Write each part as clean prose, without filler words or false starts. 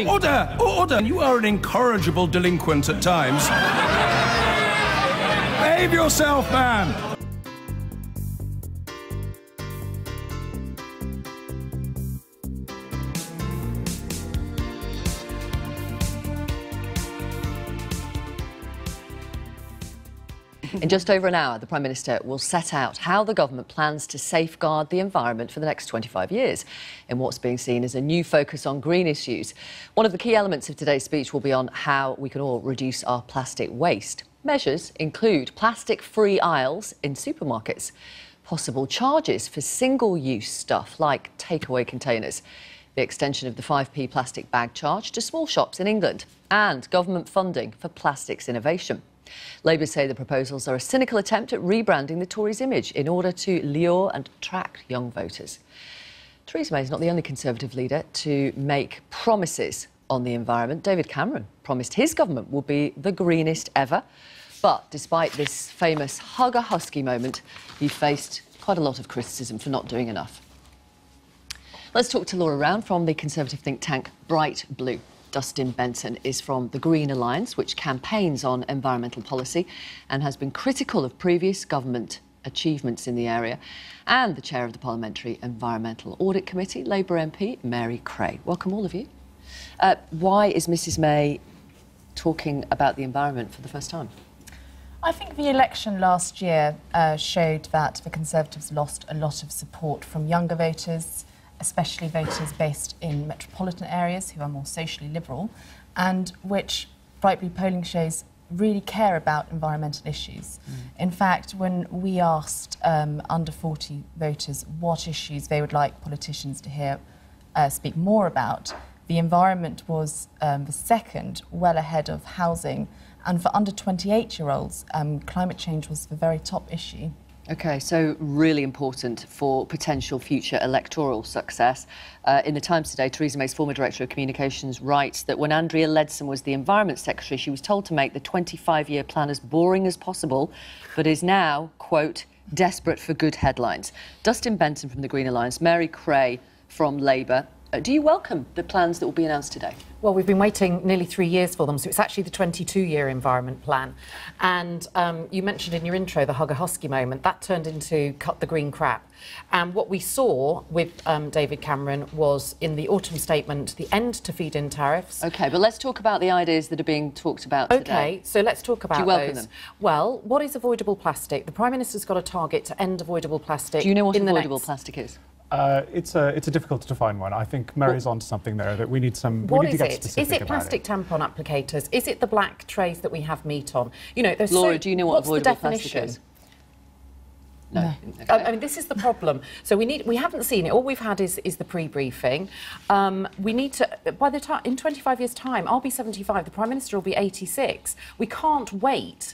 Order! Order! You are an incorrigible delinquent at times. Behave yourself, man! In just over an hour, the Prime Minister will set out how the government plans to safeguard the environment for the next 25 years in what's being seen as a new focus on green issues. One of the key elements of today's speech will be on how we can all reduce our plastic waste. Measures include plastic-free aisles in supermarkets, possible charges for single-use stuff like takeaway containers, the extension of the 5p plastic bag charge to small shops in England, and government funding for plastics innovation. Labour say the proposals are a cynical attempt at rebranding the Tories' image in order to lure and attract young voters. Theresa May is not the only Conservative leader to make promises on the environment. David Cameron promised his government will be the greenest ever. But despite this famous hug a husky moment, he faced quite a lot of criticism for not doing enough. Let's talk to Laura Round from the Conservative think tank Bright Blue. Dustin Benson is from the Green Alliance, which campaigns on environmental policy and has been critical of previous government achievements in the area, and the chair of the Parliamentary Environmental Audit Committee, Labour MP Mary Creagh. Welcome, all of you. Why is Mrs May talking about the environment for the first time? I think the election last year showed that the Conservatives lost a lot of support from younger voters, especially voters based in metropolitan areas who are more socially liberal, and which Bright Blue polling shows really care about environmental issues. In fact, when we asked under 40 voters what issues they would like politicians to hear speak more about, the environment was the second, well ahead of housing, and for under 28-year-olds, climate change was the very top issue. OK, so really important for potential future electoral success. In the Times today, Theresa May's former Director of Communications writes that when Andrea Leadsom was the Environment Secretary, she was told to make the 25-year plan as boring as possible, but is now, quote, desperate for good headlines. Dustin Benson from the Green Alliance, Mary Creagh from Labour. Do you welcome the plans that will be announced today? Well, we've been waiting nearly 3 years for them, so it's actually the 22-year environment plan. And you mentioned in your intro the hug a husky moment. That turned into cut the green crap. And what we saw with David Cameron was, in the autumn statement, the end to feed-in tariffs. OK, but let's talk about the ideas that are being talked about today. OK, so let's talk about those. Do you welcome them? Well, what is avoidable plastic? The Prime Minister's got a target to end avoidable plastic. Do you know what avoidable plastic is? It's a difficult to define one. I think Mary's onto something there that we need some. We need to get specific about it. Is it plastic tampon applicators? Is it the black trays that we have meat on? You know, there's Laura, do you know what avoidable plastic is? No. Okay. I mean, this is the problem. So we haven't seen it. All we've had is the pre-briefing. We need to, by the time, in 25 years' time, I'll be 75, the Prime Minister will be 86. We can't wait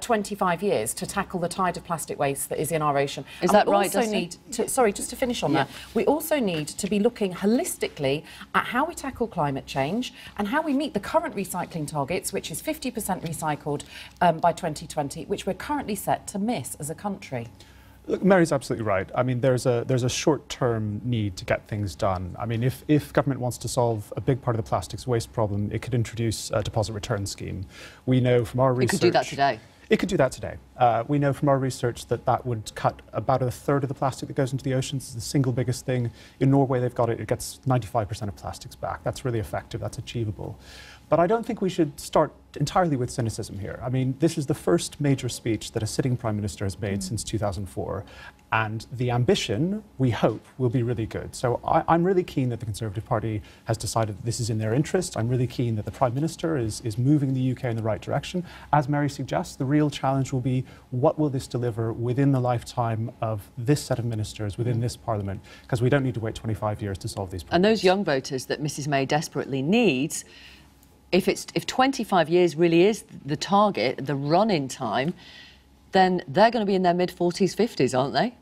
25 years to tackle the tide of plastic waste that is in our ocean. Is that right, Dustin? Sorry, just to finish on that. We also need to be looking holistically at how we tackle climate change and how we meet the current recycling targets, which is 50% recycled by 2020, which we're currently set to miss as a country. Look, Mary's absolutely right. I mean, there's a short-term need to get things done. I mean, if government wants to solve a big part of the plastics waste problem, it could introduce a deposit return scheme. We know from our research... It could do that today. It could do that today. We know from our research that that would cut about a third of the plastic that goes into the oceans. It's the single biggest thing. In Norway, they've got it. It gets 95% of plastics back. That's really effective. That's achievable. But I don't think we should start entirely with cynicism here. I mean, this is the first major speech that a sitting Prime Minister has made since 2004. And the ambition, we hope, will be really good. So I'm really keen that the Conservative Party has decided that this is in their interest. I'm really keen that the Prime Minister is moving the UK in the right direction. As Mary suggests, the real challenge will be what will this deliver within the lifetime of this set of ministers, within this Parliament, because we don't need to wait 25 years to solve these problems. And those young voters that Mrs May desperately needs, if 25 years really is the target, the run-in time, then they're going to be in their mid-40s, 50s, aren't they?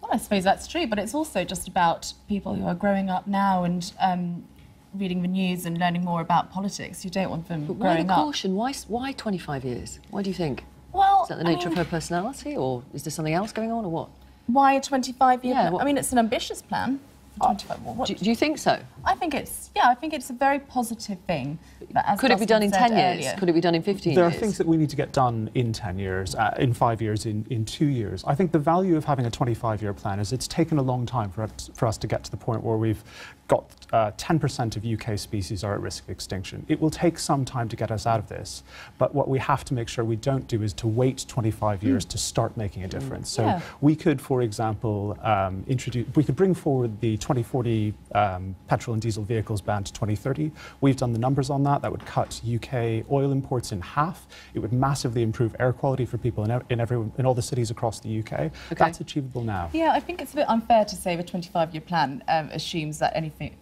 Well, I suppose that's true, but it's also just about people who are growing up now and reading the news and learning more about politics. You don't want them growing up. Why the caution? Why 25 years? Why do you think? Well, is that the nature of her personality, or is there something else going on, or what? Why a 25-year plan? What? I mean, it's an ambitious plan. for 25. Do you think so? I think it's a very positive thing. Could it be done in 10 years? Earlier. Could it be done in 15 There years? are things that we need to get done in 10 years, in 5 years, in 2 years. I think the value of having a 25-year plan is it's taken a long time for us to get to the point where we've got 10% of UK species are at risk of extinction. It will take some time to get us out of this, but what we have to make sure we don't do is to wait 25 years to start making a difference. So we could, for example, we could bring forward the 2040 petrol and diesel vehicles ban to 2030. We've done the numbers on that. That would cut UK oil imports in half. It would massively improve air quality for people in all the cities across the UK. Okay. That's achievable now. Yeah, I think it's a bit unfair to say the 25-year plan assumes that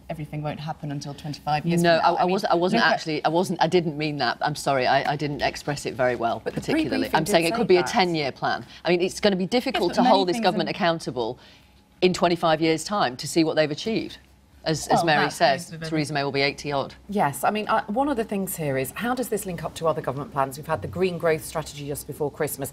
everything won't happen until 25 years. No, from now. I didn't mean that. I'm sorry, I didn't express it very well, but particularly. I'm saying it could be a 10-year plan. I mean, it's going to be difficult to hold this government accountable in 25 years' time to see what they've achieved. As Mary says, Theresa May will be 80-odd. Yes, I mean, one of the things here is, how does this link up to other government plans? We've had the Green Growth Strategy just before Christmas.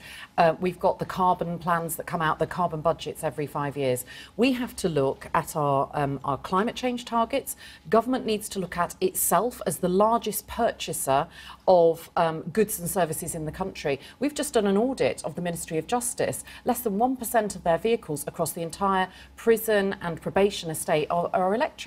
We've got the carbon plans that come out, the carbon budgets every 5 years. We have to look at our climate change targets. Government needs to look at itself as the largest purchaser of goods and services in the country. We've just done an audit of the Ministry of Justice. Less than 1% of their vehicles across the entire prison and probation estate are electric.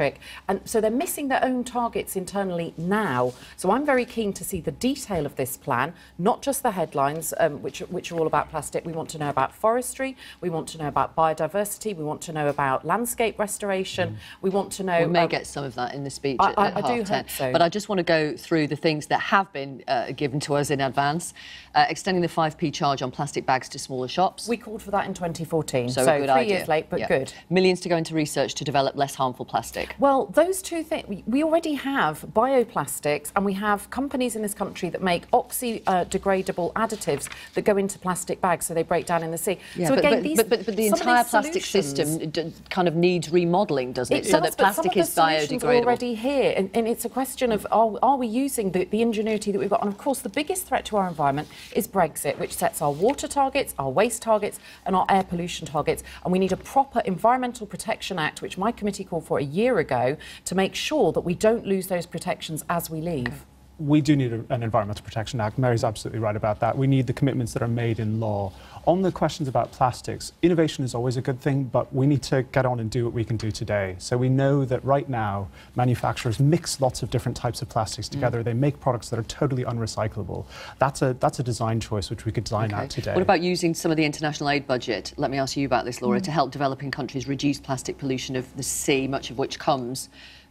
And so they're missing their own targets internally now. So I'm very keen to see the detail of this plan, not just the headlines, which are all about plastic. We want to know about forestry. We want to know about biodiversity. We want to know about landscape restoration. We want to know... We may get some of that in the speech at half 10. Hope so. But I just want to go through the things that have been given to us in advance. Extending the 5p charge on plastic bags to smaller shops. We called for that in 2014. So a good 3 idea. years late, but good. Millions to go into research to develop less harmful plastic. Well, those two things, we already have bioplastics, and we have companies in this country that make oxy-degradable additives that go into plastic bags so they break down in the sea. Yeah, so again, but the entire plastic system kind of needs remodelling, doesn't it? So that plastic is biodegradable. Are already here, and it's a question of are we using the ingenuity that we've got? And of course, the biggest threat to our environment is Brexit, which sets our water targets, our waste targets, and our air pollution targets. And we need a proper Environmental Protection Act, which my committee called for a year ago, to make sure that we don't lose those protections as we leave. Okay. We do need an Environmental Protection Act. Mary's absolutely right about that. We need the commitments that are made in law. On the questions about plastics, innovation is always a good thing, but we need to get on and do what we can do today. So we know that right now, manufacturers mix lots of different types of plastics together. They make products that are totally unrecyclable. That's a design choice which we could design out today. What about using some of the international aid budget? Let me ask you about this, Laura, to help developing countries reduce plastic pollution of the sea, much of which comes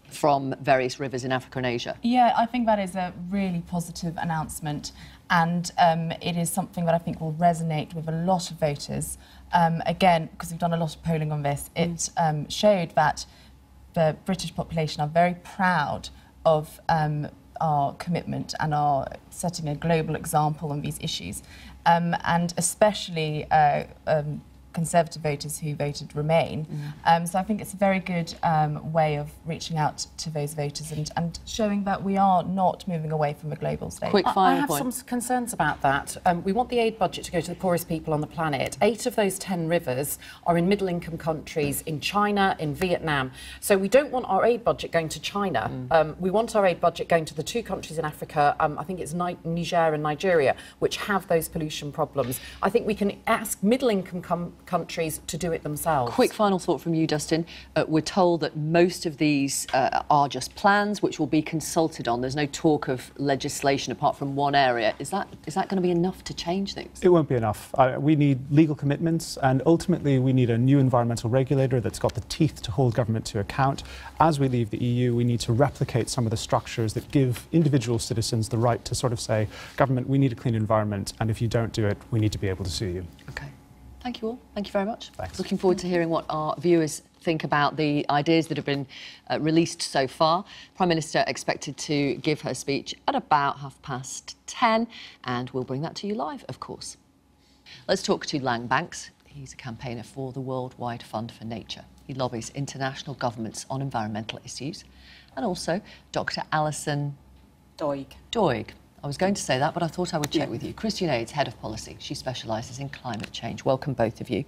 from various rivers in Africa and Asia. Yeah, I think that is a really positive announcement, and it is something that I think will resonate with a lot of voters. Again, because we've done a lot of polling on this, it showed that the British population are very proud of our commitment and are setting a global example on these issues, and especially Conservative voters who voted Remain. So I think it's a very good way of reaching out to those voters and showing that we are not moving away from a global state. Quick I final have point. some concerns about that. We want the aid budget to go to the poorest people on the planet. 8 of those 10 rivers are in middle-income countries, in China, in Vietnam. So we don't want our aid budget going to China. We want our aid budget going to the 2 countries in Africa, I think it's Niger and Nigeria, which have those pollution problems. I think we can ask middle-income countries to do it themselves. Quick final thought from you, Dustin. We're told that most of these are just plans which will be consulted on. There's no talk of legislation apart from one area. Is that going to be enough to change things? It won't be enough. We need legal commitments, and ultimately we need a new environmental regulator that's got the teeth to hold government to account. As we leave the EU, we need to replicate some of the structures that give individual citizens the right to sort of say, government, we need a clean environment, and if you don't do it, we need to be able to sue you. Okay. Thank you all. Thank you very much. Thanks. Looking forward to hearing what our viewers think about the ideas that have been released so far. Prime Minister expected to give her speech at about 10:30, and we'll bring that to you live, of course. Let's talk to Lang Banks. He's a campaigner for the Worldwide Fund for Nature. He lobbies international governments on environmental issues. And also Dr. Alison Doig. I was going to say that, but I thought I would check with you. Christian Aid's Head of Policy. She specialises in climate change. Welcome, both of you.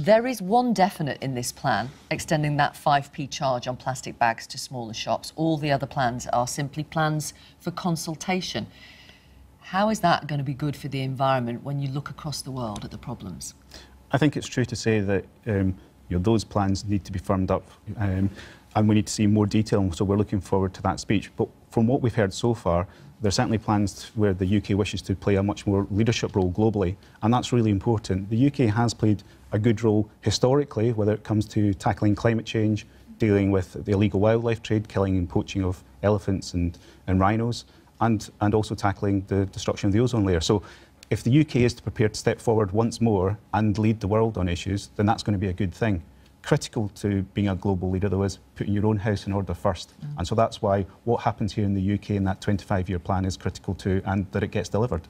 There is one definite in this plan, extending that 5p charge on plastic bags to smaller shops. All the other plans are simply plans for consultation. How is that going to be good for the environment when you look across the world at the problems? I think it's true to say that those plans need to be firmed up, and we need to see more detail, so we're looking forward to that speech. But from what we've heard so far, there are certainly plans where the UK wishes to play a much more leadership role globally, and that's really important. The UK has played a good role historically, whether it comes to tackling climate change, dealing with the illegal wildlife trade, killing and poaching of elephants and rhinos, and also tackling the destruction of the ozone layer. So if the UK is prepared to step forward once more and lead the world on issues, then that's going to be a good thing. Critical to being a global leader, though, is putting your own house in order first. And so that's why what happens here in the UK in that 25-year plan is critical too, and that it gets delivered.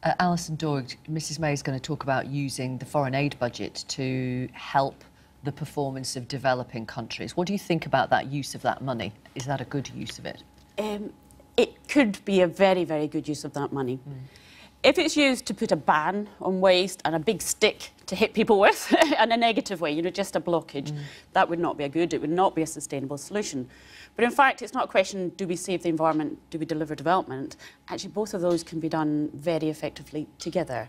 Alison Doig, Mrs May is going to talk about using the foreign aid budget to help the performance of developing countries. What do you think about that use of that money? Is that a good use of it? It could be a very, very good use of that money. If it's used to put a ban on waste and a big stick to hit people with in a negative way, just a blockage, that would not be it would not be a sustainable solution. But in fact, it's not a question, do we save the environment, do we deliver development? Actually, both of those can be done very effectively together.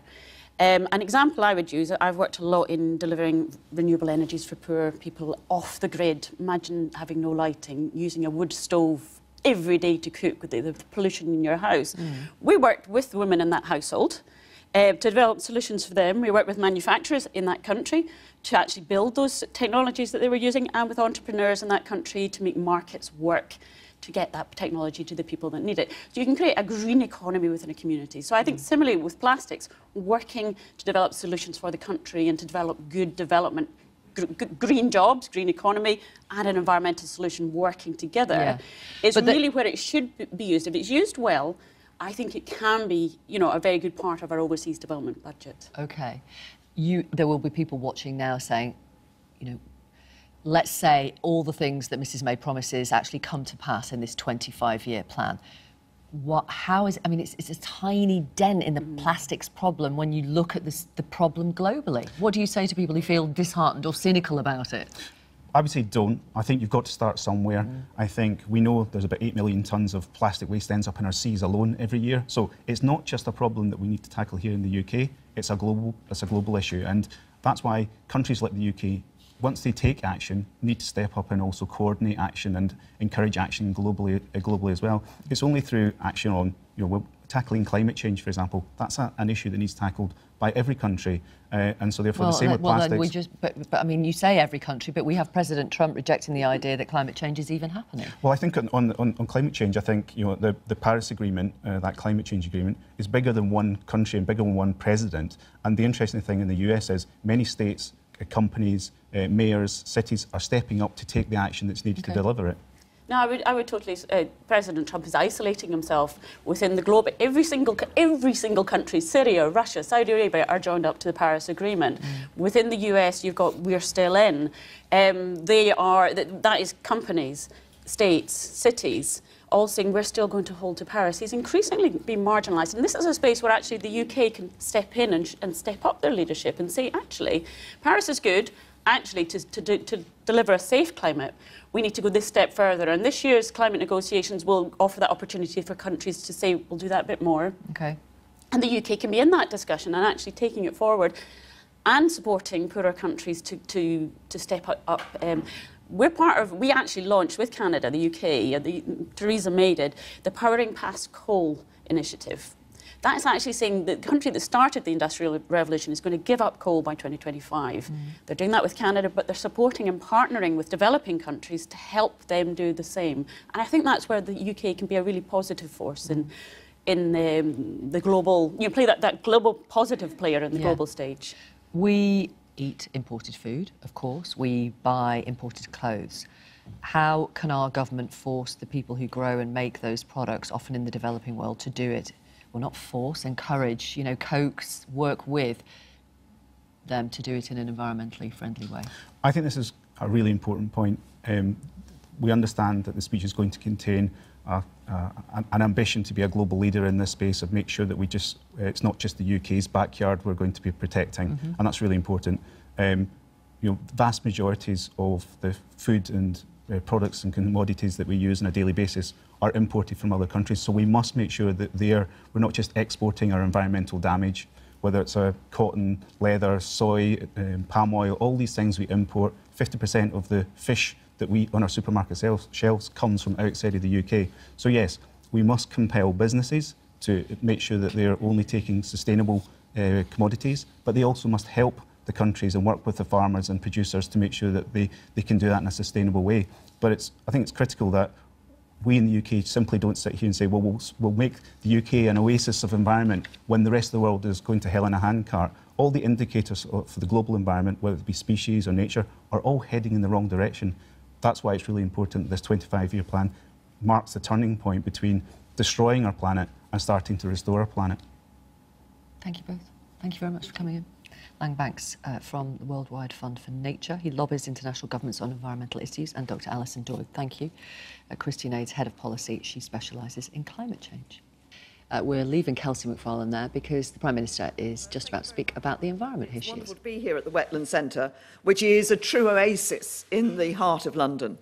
An example I would use, I've worked a lot in delivering renewable energies for poor people off the grid. Imagine having no lighting, using a wood stove every day to cook with the pollution in your house. We worked with women in that household to develop solutions for them. We worked with manufacturers in that country to actually build those technologies that they were using, and with entrepreneurs in that country to make markets work to get that technology to the people that need it. So you can create a green economy within a community. So I think similarly with plastics, working to develop solutions for the country and to develop good development, green jobs, green economy, and an environmental solution working together is really where it should be used. If it's used well, I think it can be, a very good part of our overseas development budget. OK. There will be people watching now saying, let's say all the things that Mrs May promises actually come to pass in this 25-year plan. It's a tiny dent in the plastics problem when you look at the problem globally. What do you say to people who feel disheartened or cynical about it? I would say don't. I think you've got to start somewhere. I think we know there's about 8 million tonnes of plastic waste ends up in our seas alone every year. So it's not just a problem that we need to tackle here in the UK. It's a global issue. And that's why countries like the UK, once they take action, need to step up and also coordinate action and encourage action globally as well. It's only through action on, tackling climate change, for example. That's an issue that needs tackled by every country, and so therefore the same with plastics. But you say every country, but we have President Trump rejecting the idea that climate change is even happening. Well, I think on climate change, I think the Paris Agreement, that climate change agreement, is bigger than one country and bigger than one president. And the interesting thing in the US is many states, companies, mayors, cities are stepping up to take the action that's needed to deliver it. No, I would totally. President Trump is isolating himself within the globe. Every single country, Syria, Russia, Saudi Arabia, are joined up to the Paris Agreement. Within the US, you've got we're still in. That is companies, states, cities, all saying we're still going to hold to Paris. He's increasingly being marginalised, and this is a space where actually the UK can step in and step up their leadership and say, actually, Paris is good. Actually, to deliver a safe climate, we need to go this step further. And this year's climate negotiations will offer that opportunity for countries to say, we'll do that a bit more. Okay. And the UK can be in that discussion and actually taking it forward and supporting poorer countries to step up. We actually launched with Canada, the UK, Theresa May did, the Powering Past Coal initiative. That's actually saying the country that started the Industrial Revolution is going to give up coal by 2025. They're doing that with Canada, but they're supporting and partnering with developing countries to help them do the same. And I think that's where the UK can be a really positive force in the global, play that global positive player in the global stage. We eat imported food, of course. We buy imported clothes. How can our government force the people who grow and make those products, often in the developing world, to do it? Well, not force, encourage, coax, work with them to do it in an environmentally friendly way. I think this is a really important point. We understand that the speech is going to contain an ambition to be a global leader in this space, of make sure that it's not just the UK's backyard we're going to be protecting, and that's really important. vast majorities of the food and products and commodities that we use on a daily basis are imported from other countries. So we must make sure that we're not just exporting our environmental damage, whether it's cotton, leather, soy, palm oil, all these things we import. 50% of the fish that we on our supermarket shelves comes from outside of the UK. So yes, we must compel businesses to make sure that they're only taking sustainable commodities, but they also must help the countries and work with the farmers and producers to make sure that they can do that in a sustainable way. But I think it's critical that we in the UK simply don't sit here and say, well, we'll make the UK an oasis of environment when the rest of the world is going to hell in a handcart. All the indicators for the global environment, whether it be species or nature, are all heading in the wrong direction. That's why it's really important this 25-year plan marks the turning point between destroying our planet and starting to restore our planet. Thank you both. Thank you very much for coming in. Lang Banks from the Worldwide Fund for Nature. He lobbies international governments on environmental issues. And Dr. Alison Doig, thank you. Christian Aid's Head of Policy. She specialises in climate change. We're leaving Kelsey MacFarlane there because the Prime Minister is just about to speak about the environment. Here she is. It's wonderful to be here at the Wetland Centre, which is a true oasis in the heart of London.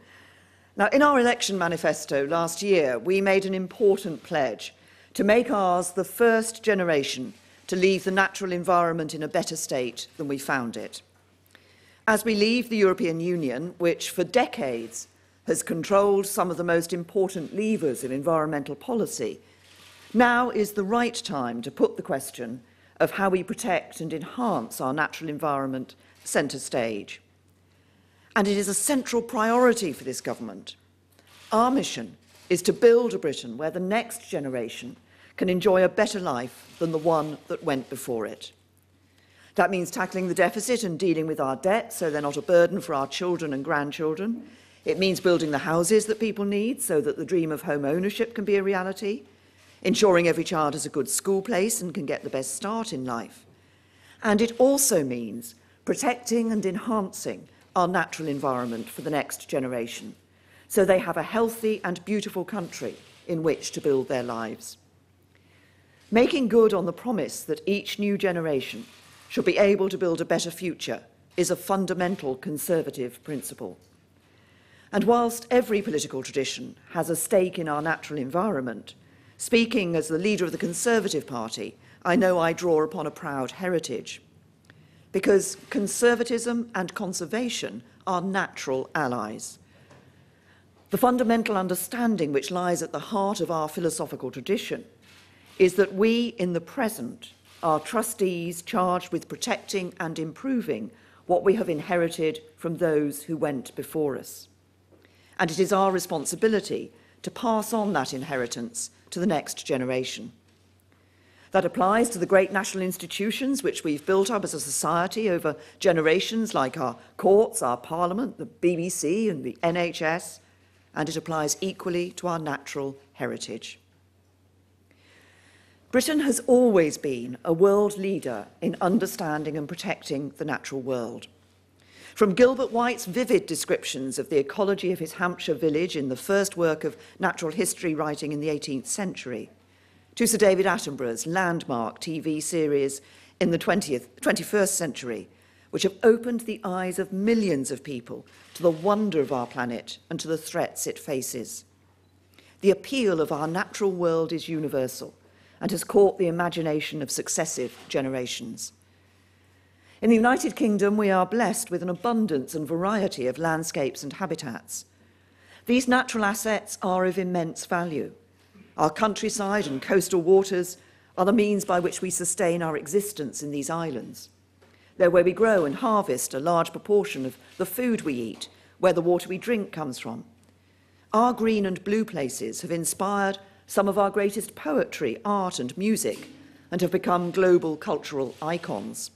Now, in our election manifesto last year, we made an important pledge to make ours the first generation to leave the natural environment in a better state than we found it. As we leave the European Union, which for decades has controlled some of the most important levers of environmental policy, now is the right time to put the question of how we protect and enhance our natural environment centre stage. And it is a central priority for this government. Our mission is to build a Britain where the next generation can enjoy a better life than the one that went before it. That means tackling the deficit and dealing with our debt so they're not a burden for our children and grandchildren. It means building the houses that people need so that the dream of home ownership can be a reality, ensuring every child has a good school place and can get the best start in life. And it also means protecting and enhancing our natural environment for the next generation, so they have a healthy and beautiful country in which to build their lives. Making good on the promise that each new generation should be able to build a better future is a fundamental Conservative principle. And whilst every political tradition has a stake in our natural environment, speaking as the leader of the Conservative Party, I know I draw upon a proud heritage. Because conservatism and conservation are natural allies. The fundamental understanding which lies at the heart of our philosophical tradition is that we, in the present, are trustees charged with protecting and improving what we have inherited from those who went before us. And it is our responsibility to pass on that inheritance to the next generation. That applies to the great national institutions which we've built up as a society over generations, like our courts, our parliament, the BBC and the NHS, and it applies equally to our natural heritage. Britain has always been a world leader in understanding and protecting the natural world. From Gilbert White's vivid descriptions of the ecology of his Hampshire village in the first work of natural history writing in the 18th century, to Sir David Attenborough's landmark TV series in the 21st century, which have opened the eyes of millions of people to the wonder of our planet and to the threats it faces. The appeal of our natural world is universal and has caught the imagination of successive generations. In the United Kingdom, we are blessed with an abundance and variety of landscapes and habitats. These natural assets are of immense value. Our countryside and coastal waters are the means by which we sustain our existence in these islands. They're where we grow and harvest a large proportion of the food we eat, where the water we drink comes from. Our green and blue places have inspired some of our greatest poetry, art and music, and have become global cultural icons.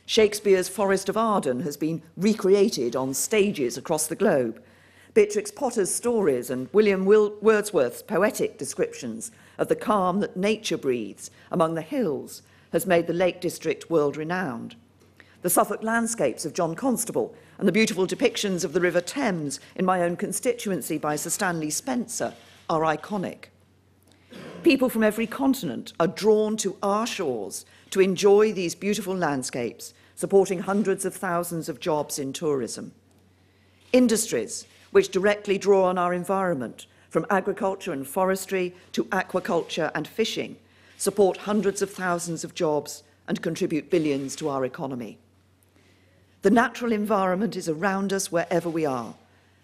Shakespeare's Forest of Arden has been recreated on stages across the globe. Beatrix Potter's stories and William Wordsworth's poetic descriptions of the calm that nature breathes among the hills has made the Lake District world-renowned. The Suffolk landscapes of John Constable and the beautiful depictions of the River Thames in my own constituency by Sir Stanley Spencer are iconic. People from every continent are drawn to our shores to enjoy these beautiful landscapes supporting hundreds of thousands of jobs in tourism. Industries which directly draw on our environment, from agriculture and forestry to aquaculture and fishing, support hundreds of thousands of jobs and contribute billions to our economy. The natural environment is around us wherever we are,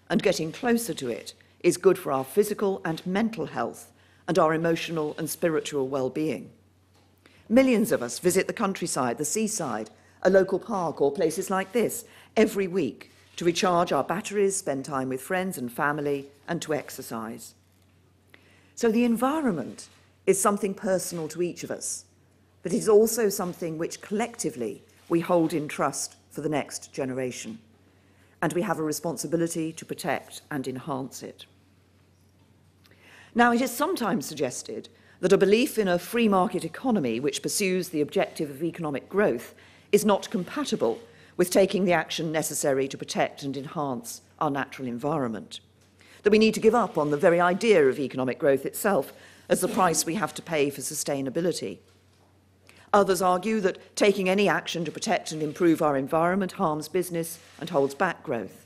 and getting closer to it is good for our physical and mental health and our emotional and spiritual well-being. Millions of us visit the countryside, the seaside, a local park or places like this every week to recharge our batteries, spend time with friends and family, and to exercise. So the environment is something personal to each of us, but it is also something which collectively we hold in trust for the next generation, and we have a responsibility to protect and enhance it. Now, it is sometimes suggested that a belief in a free market economy which pursues the objective of economic growth is not compatible with taking the action necessary to protect and enhance our natural environment, that we need to give up on the very idea of economic growth itself as the price we have to pay for sustainability. Others argue that taking any action to protect and improve our environment harms business and holds back growth.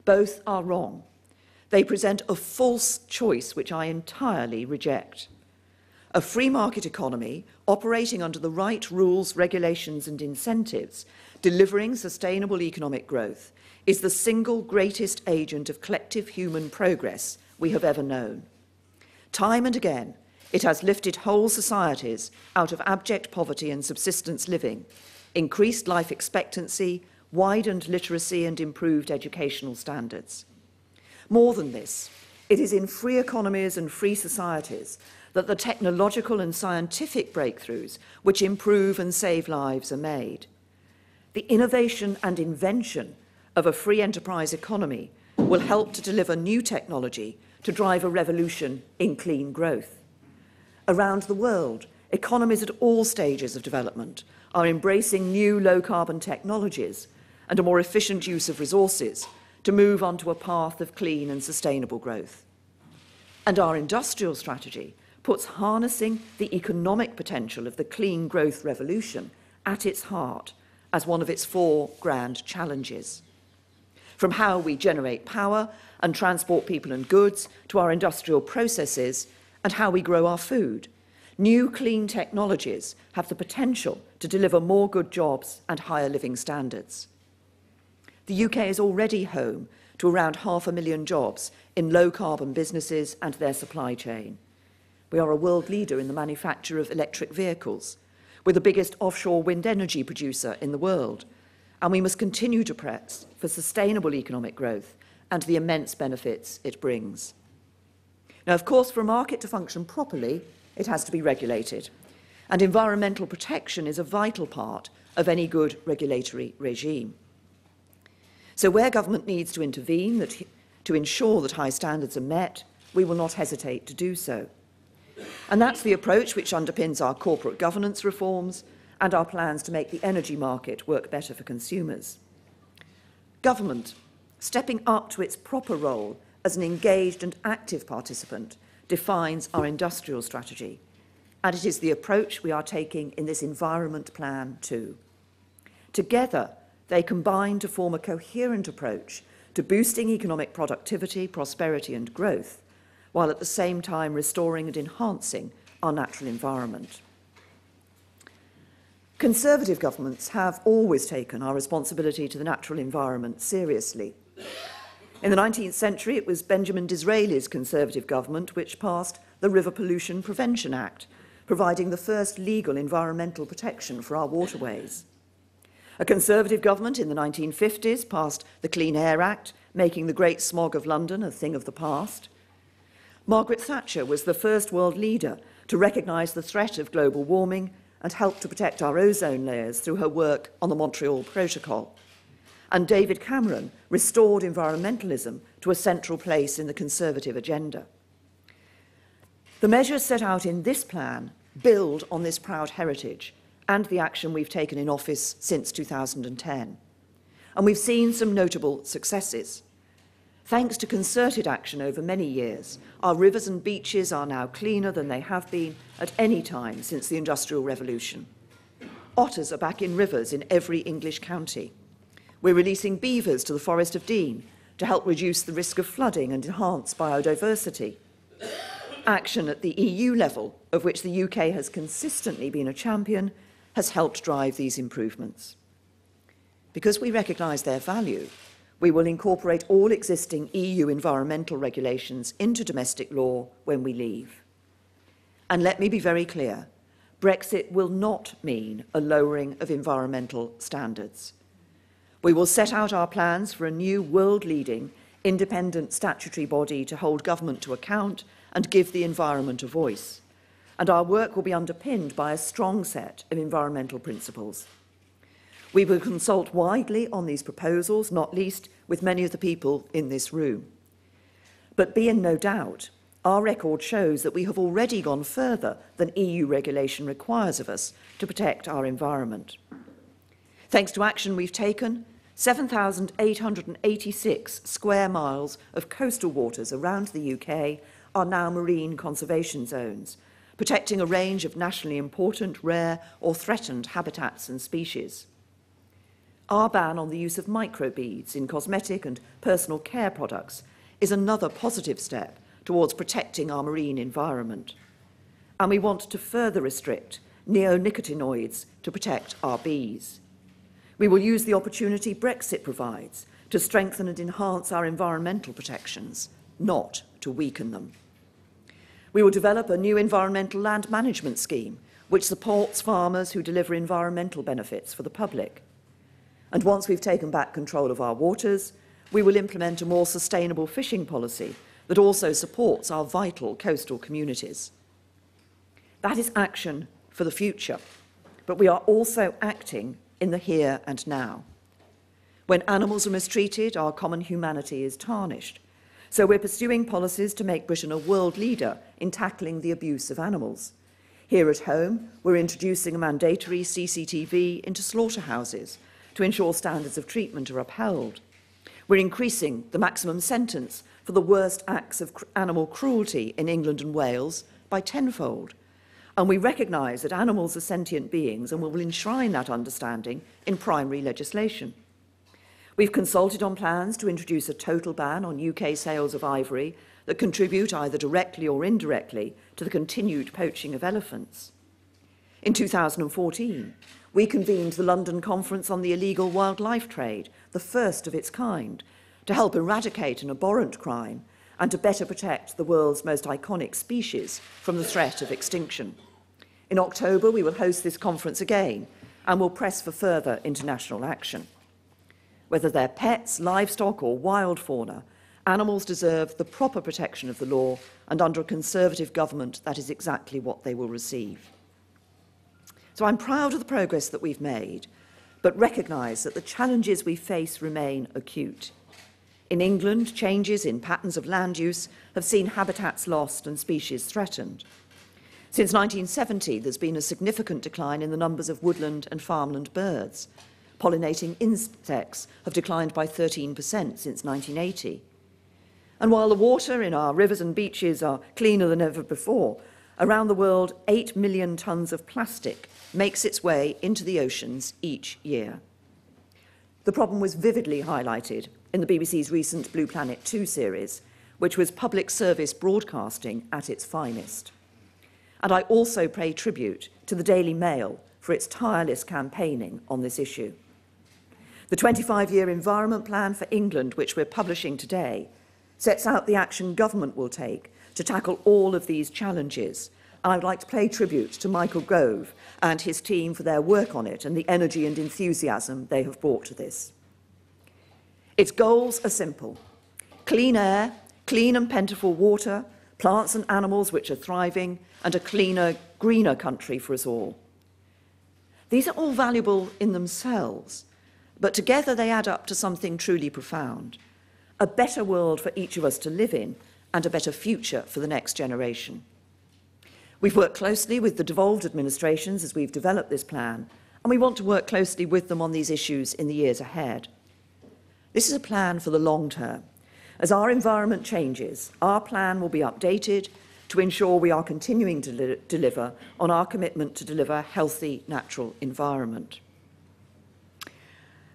Both are wrong. They present a false choice which I entirely reject. A free market economy operating under the right rules, regulations and incentives, delivering sustainable economic growth, is the single greatest agent of collective human progress we have ever known. Time and again, it has lifted whole societies out of abject poverty and subsistence living, increased life expectancy, widened literacy and improved educational standards. More than this, it is in free economies and free societies that the technological and scientific breakthroughs which improve and save lives are made. The innovation and invention of a free enterprise economy will help to deliver new technology to drive a revolution in clean growth. Around the world, economies at all stages of development are embracing new low-carbon technologies and a more efficient use of resources to move onto a path of clean and sustainable growth. And our industrial strategy puts harnessing the economic potential of the clean growth revolution at its heart as one of its 4 grand challenges. From how we generate power and transport people and goods to our industrial processes and how we grow our food, new clean technologies have the potential to deliver more good jobs and higher living standards. The UK is already home to around 500,000 jobs in low-carbon businesses and their supply chain. We are a world leader in the manufacture of electric vehicles. We're the biggest offshore wind energy producer in the world, and we must continue to press for sustainable economic growth and the immense benefits it brings. Now, of course, for a market to function properly, it has to be regulated, and environmental protection is a vital part of any good regulatory regime. So where government needs to intervene to ensure that high standards are met, we will not hesitate to do so. And that's the approach which underpins our corporate governance reforms and our plans to make the energy market work better for consumers. Government, stepping up to its proper role as an engaged and active participant, defines our industrial strategy, and it is the approach we are taking in this environment plan too. Together, they combine to form a coherent approach to boosting economic productivity, prosperity and growth, while at the same time restoring and enhancing our natural environment. Conservative governments have always taken our responsibility to the natural environment seriously. In the 19th century, it was Benjamin Disraeli's Conservative government which passed the River Pollution Prevention Act, providing the first legal environmental protection for our waterways. A Conservative government in the 1950s passed the Clean Air Act, making the Great Smog of London a thing of the past. Margaret Thatcher was the first world leader to recognise the threat of global warming and help to protect our ozone layers through her work on the Montreal Protocol. And David Cameron restored environmentalism to a central place in the Conservative agenda. The measures set out in this plan build on this proud heritage and the action we've taken in office since 2010. And we've seen some notable successes. Thanks to concerted action over many years, our rivers and beaches are now cleaner than they have been at any time since the Industrial Revolution. Otters are back in rivers in every English county. We're releasing beavers to the Forest of Dean to help reduce the risk of flooding and enhance biodiversity. Action at the EU level, of which the UK has consistently been a champion, has helped drive these improvements. Because we recognise their value, we will incorporate all existing EU environmental regulations into domestic law when we leave. And let me be very clear, Brexit will not mean a lowering of environmental standards. We will set out our plans for a new world-leading, independent statutory body to hold government to account and give the environment a voice. And our work will be underpinned by a strong set of environmental principles. We will consult widely on these proposals, not least with many of the people in this room. But be in no doubt, our record shows that we have already gone further than EU regulation requires of us to protect our environment. Thanks to action we've taken, 7,886 square miles of coastal waters around the UK are now marine conservation zones, protecting a range of nationally important, rare or threatened habitats and species. Our ban on the use of microbeads in cosmetic and personal care products is another positive step towards protecting our marine environment. And we want to further restrict neonicotinoids to protect our bees. We will use the opportunity Brexit provides to strengthen and enhance our environmental protections, not to weaken them. We will develop a new environmental land management scheme which supports farmers who deliver environmental benefits for the public. And once we've taken back control of our waters, we will implement a more sustainable fishing policy that also supports our vital coastal communities. That is action for the future, but we are also acting in the here and now. When animals are mistreated, our common humanity is tarnished. So we're pursuing policies to make Britain a world leader in tackling the abuse of animals. Here at home, we're introducing a mandatory CCTV into slaughterhouses to ensure standards of treatment are upheld. We're increasing the maximum sentence for the worst acts of animal cruelty in England and Wales by tenfold. And we recognise that animals are sentient beings and will enshrine that understanding in primary legislation. We've consulted on plans to introduce a total ban on UK sales of ivory that contribute either directly or indirectly to the continued poaching of elephants. In 2014, we convened the London Conference on the Illegal Wildlife Trade, the first of its kind, to help eradicate an abhorrent crime and to better protect the world's most iconic species from the threat of extinction. In October, we will host this conference again and will press for further international action. Whether they're pets, livestock or wild fauna, animals deserve the proper protection of the law, and under a Conservative government, that is exactly what they will receive. So I'm proud of the progress that we've made, but recognise that the challenges we face remain acute. In England, changes in patterns of land use have seen habitats lost and species threatened. Since 1970, there's been a significant decline in the numbers of woodland and farmland birds. Pollinating insects have declined by 13% since 1980. And while the water in our rivers and beaches are cleaner than ever before, around the world, 8 million tonnes of plastic makes its way into the oceans each year. The problem was vividly highlighted in the BBC's recent Blue Planet 2 series, which was public service broadcasting at its finest. And I also pay tribute to the Daily Mail for its tireless campaigning on this issue. The 25-year Environment Plan for England, which we're publishing today, sets out the action government will take to tackle all of these challenges. And I would like to pay tribute to Michael Gove and his team for their work on it and the energy and enthusiasm they have brought to this. Its goals are simple: clean air, clean and plentiful water, plants and animals which are thriving, and a cleaner, greener country for us all. These are all valuable in themselves, but together they add up to something truly profound: a better world for each of us to live in and a better future for the next generation. We've worked closely with the devolved administrations as we've developed this plan, and we want to work closely with them on these issues in the years ahead. This is a plan for the long term. As our environment changes, our plan will be updated to ensure we are continuing to deliver on our commitment to deliver a healthy natural environment.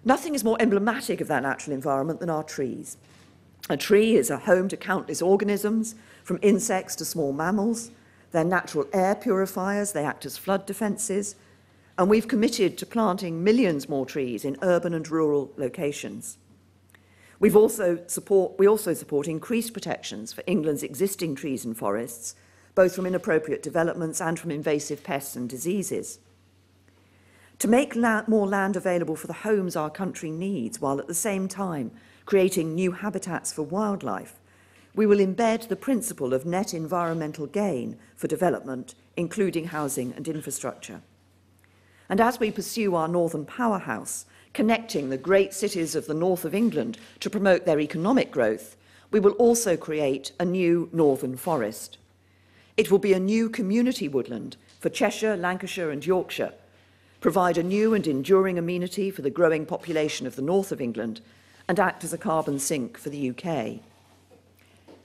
Nothing is more emblematic of that natural environment than our trees. A tree is a home to countless organisms, from insects to small mammals. They're natural air purifiers, they act as flood defences, and we've committed to planting millions more trees in urban and rural locations. We also support increased protections for England's existing trees and forests, both from inappropriate developments and from invasive pests and diseases. To make more land available for the homes our country needs, while at the same time creating new habitats for wildlife, we will embed the principle of net environmental gain for development, including housing and infrastructure. And as we pursue our northern powerhouse, connecting the great cities of the north of England to promote their economic growth, we will also create a new northern forest. It will be a new community woodland for Cheshire, Lancashire and Yorkshire, provide a new and enduring amenity for the growing population of the north of England, and act as a carbon sink for the UK.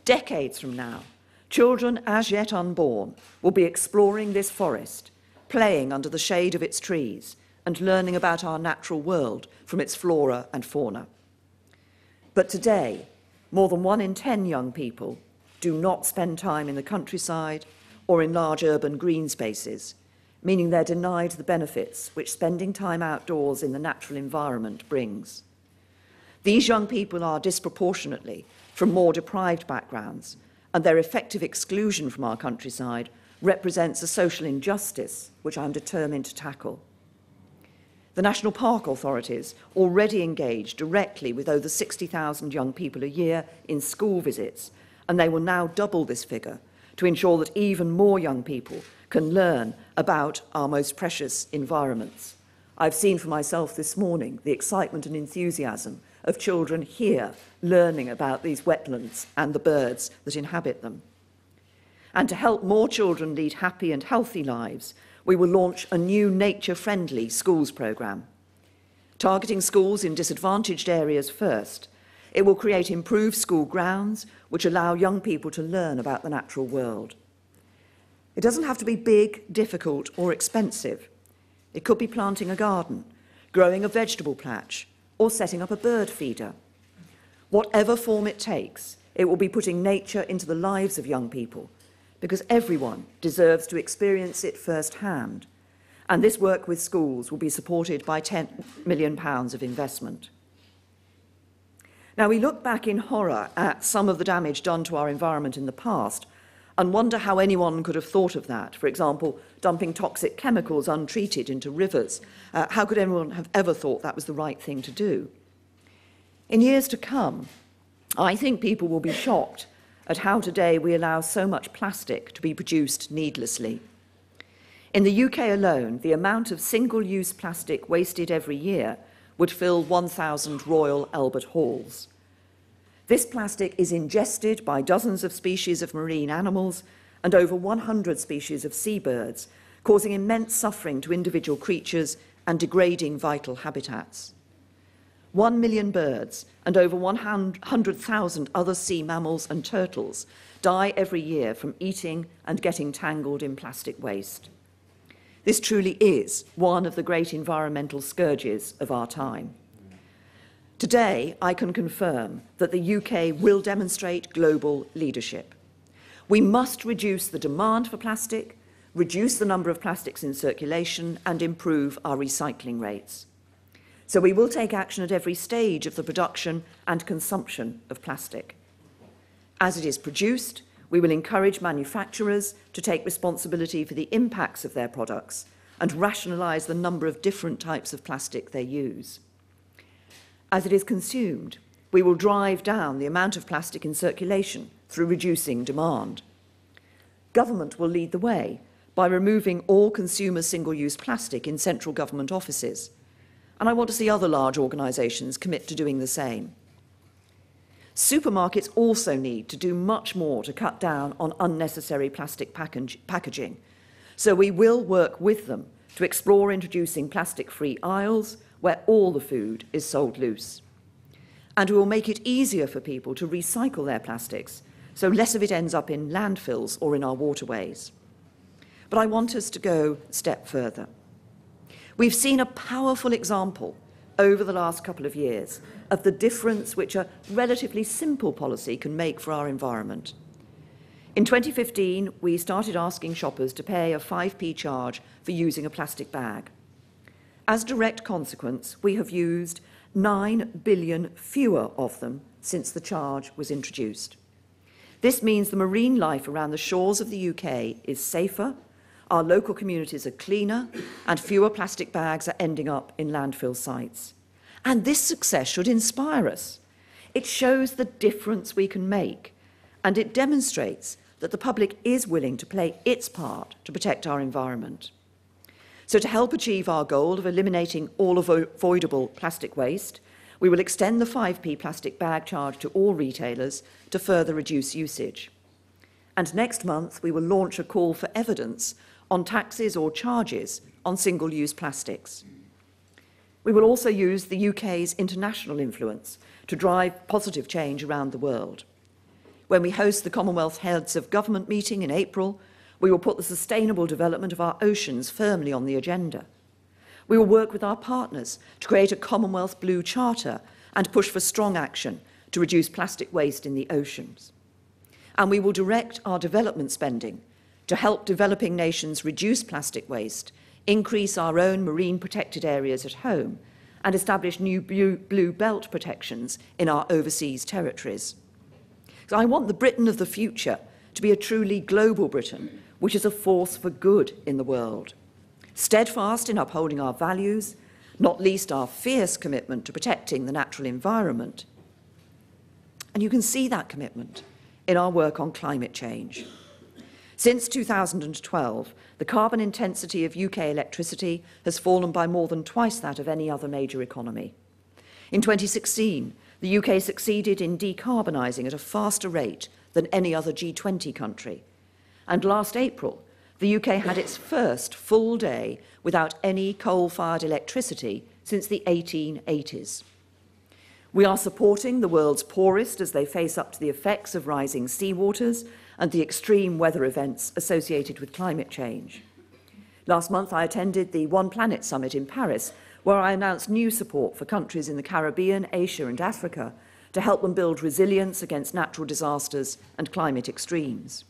Decades from now, children as yet unborn will be exploring this forest, playing under the shade of its trees, and learning about our natural world from its flora and fauna. But today, more than 1 in 10 young people do not spend time in the countryside or in large urban green spaces, meaning they're denied the benefits which spending time outdoors in the natural environment brings. These young people are disproportionately from more deprived backgrounds, and their effective exclusion from our countryside represents a social injustice which I'm determined to tackle. The National Park authorities already engage directly with over 60,000 young people a year in school visits, and they will now double this figure to ensure that even more young people can learn about our most precious environments. I've seen for myself this morning the excitement and enthusiasm of children here learning about these wetlands and the birds that inhabit them. And to help more children lead happy and healthy lives, we will launch a new nature-friendly schools programme. Targeting schools in disadvantaged areas first, it will create improved school grounds which allow young people to learn about the natural world. It doesn't have to be big, difficult or expensive. It could be planting a garden, growing a vegetable patch, or setting up a bird feeder. Whatever form it takes, it will be putting nature into the lives of young people, because everyone deserves to experience it firsthand. And this work with schools will be supported by £10 million of investment. Now, we look back in horror at some of the damage done to our environment in the past and wonder how anyone could have thought of that. For example, dumping toxic chemicals untreated into rivers. How could anyone have ever thought that was the right thing to do? In years to come, I think people will be shocked at how today we allow so much plastic to be produced needlessly. In the UK alone, the amount of single-use plastic wasted every year would fill 1,000 Royal Albert Halls. This plastic is ingested by dozens of species of marine animals and over 100 species of seabirds, causing immense suffering to individual creatures and degrading vital habitats. 1 million birds and over 100,000 other sea mammals and turtles die every year from eating and getting tangled in plastic waste. This truly is one of the great environmental scourges of our time. Today, I can confirm that the UK will demonstrate global leadership. We must reduce the demand for plastic, reduce the number of plastics in circulation, and improve our recycling rates. So we will take action at every stage of the production and consumption of plastic. As it is produced, we will encourage manufacturers to take responsibility for the impacts of their products and rationalise the number of different types of plastic they use. As it is consumed, we will drive down the amount of plastic in circulation through reducing demand. Government will lead the way by removing all consumer single-use plastic in central government offices, and I want to see other large organisations commit to doing the same. Supermarkets also need to do much more to cut down on unnecessary plastic packaging, so we will work with them to explore introducing plastic-free aisles where all the food is sold loose. And we will make it easier for people to recycle their plastics so less of it ends up in landfills or in our waterways. But I want us to go a step further. We've seen a powerful example over the last couple of years of the difference which a relatively simple policy can make for our environment. In 2015, we started asking shoppers to pay a 5p charge for using a plastic bag. As a direct consequence, we have used 9 billion fewer of them since the charge was introduced. This means the marine life around the shores of the UK is safer, our local communities are cleaner, and fewer plastic bags are ending up in landfill sites. And this success should inspire us. It shows the difference we can make, and it demonstrates that the public is willing to play its part to protect our environment. So to help achieve our goal of eliminating all avoidable plastic waste, we will extend the 5p plastic bag charge to all retailers to further reduce usage. And next month, we will launch a call for evidence on taxes or charges on single-use plastics. We will also use the UK's international influence to drive positive change around the world. When we host the Commonwealth Heads of Government meeting in April, we will put the sustainable development of our oceans firmly on the agenda. We will work with our partners to create a Commonwealth Blue Charter and push for strong action to reduce plastic waste in the oceans. And we will direct our development spending to help developing nations reduce plastic waste, increase our own marine protected areas at home, and establish new blue belt protections in our overseas territories. So I want the Britain of the future to be a truly global Britain, which is a force for good in the world, steadfast in upholding our values, not least our fierce commitment to protecting the natural environment. And you can see that commitment in our work on climate change. Since 2012, the carbon intensity of UK electricity has fallen by more than twice that of any other major economy. In 2016, the UK succeeded in decarbonising at a faster rate than any other G20 country. And last April, the UK had its first full day without any coal-fired electricity since the 1880s. We are supporting the world's poorest as they face up to the effects of rising seawaters and the extreme weather events associated with climate change. Last month, I attended the One Planet Summit in Paris, where I announced new support for countries in the Caribbean, Asia and Africa to help them build resilience against natural disasters and climate extremes.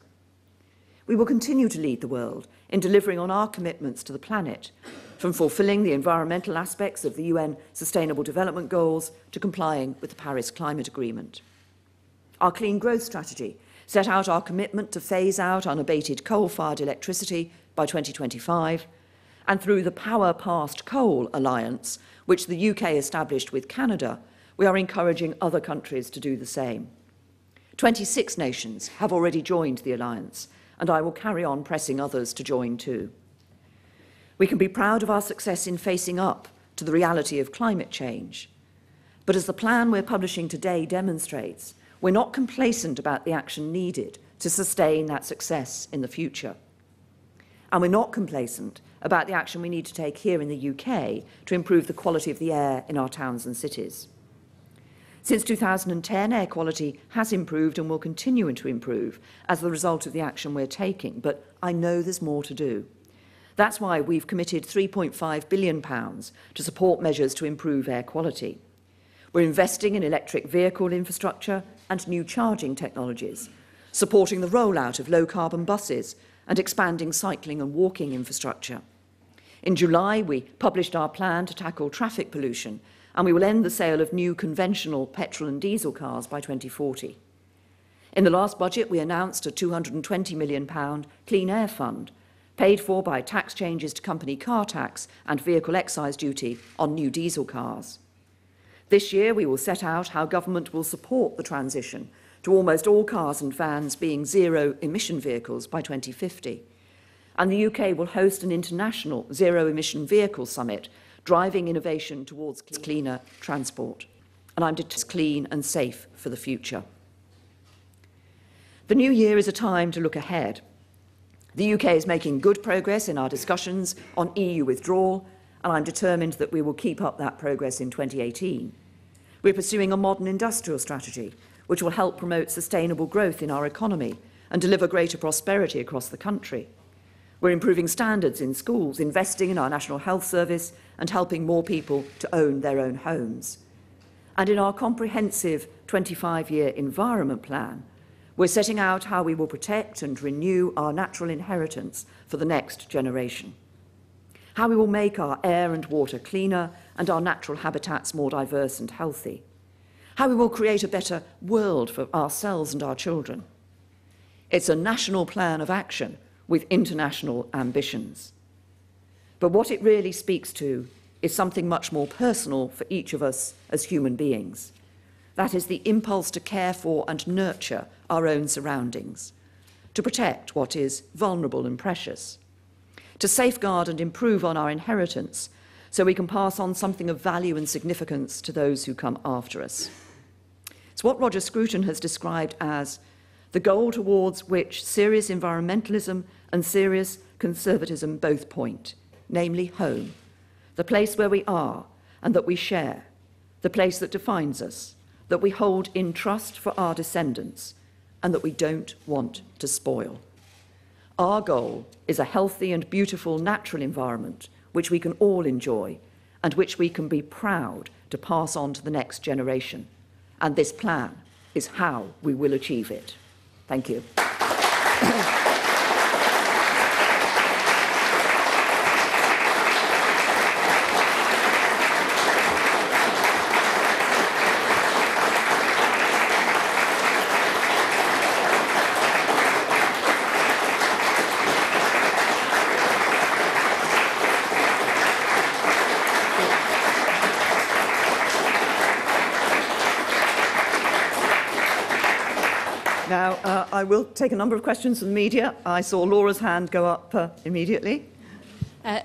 We will continue to lead the world in delivering on our commitments to the planet, from fulfilling the environmental aspects of the UN Sustainable Development Goals to complying with the Paris Climate Agreement. Our clean growth strategy set out our commitment to phase out unabated coal-fired electricity by 2025, and through the Power Past Coal Alliance, which the UK established with Canada, we are encouraging other countries to do the same. 26 nations have already joined the alliance, and I will carry on pressing others to join too. We can be proud of our success in facing up to the reality of climate change. But as the plan we're publishing today demonstrates, we're not complacent about the action needed to sustain that success in the future. And we're not complacent about the action we need to take here in the UK to improve the quality of the air in our towns and cities. Since 2010, air quality has improved and will continue to improve as a result of the action we're taking, but I know there's more to do. That's why we've committed £3.5 billion to support measures to improve air quality. We're investing in electric vehicle infrastructure and new charging technologies, supporting the rollout of low-carbon buses and expanding cycling and walking infrastructure. In July, we published our plan to tackle traffic pollution, and we will end the sale of new conventional petrol and diesel cars by 2040. In the last budget, we announced a £220 million Clean Air Fund, paid for by tax changes to company car tax and vehicle excise duty on new diesel cars. This year, we will set out how government will support the transition to almost all cars and vans being zero-emission vehicles by 2050. And the UK will host an international zero-emission vehicle summit, driving innovation towards cleaner transport. And I'm determined clean and safe for the future. The new year is a time to look ahead. The UK is making good progress in our discussions on EU withdrawal, and I'm determined that we will keep up that progress in 2018. We're pursuing a modern industrial strategy which will help promote sustainable growth in our economy and deliver greater prosperity across the country. We're improving standards in schools, investing in our National Health Service and helping more people to own their own homes. And in our comprehensive 25-year environment plan, we're setting out how we will protect and renew our natural inheritance for the next generation, how we will make our air and water cleaner and our natural habitats more diverse and healthy, how we will create a better world for ourselves and our children. It's a national plan of action with international ambitions. But what it really speaks to is something much more personal for each of us as human beings. That is the impulse to care for and nurture our own surroundings, to protect what is vulnerable and precious, to safeguard and improve on our inheritance so we can pass on something of value and significance to those who come after us. It's what Roger Scruton has described as the goal towards which serious environmentalism and serious conservatism both point, namely home, the place where we are and that we share, the place that defines us, that we hold in trust for our descendants, and that we don't want to spoil. Our goal is a healthy and beautiful natural environment which we can all enjoy and which we can be proud to pass on to the next generation. And this plan is how we will achieve it. Thank you. Now, I will take a number of questions from the media. I saw Laura's hand go up immediately.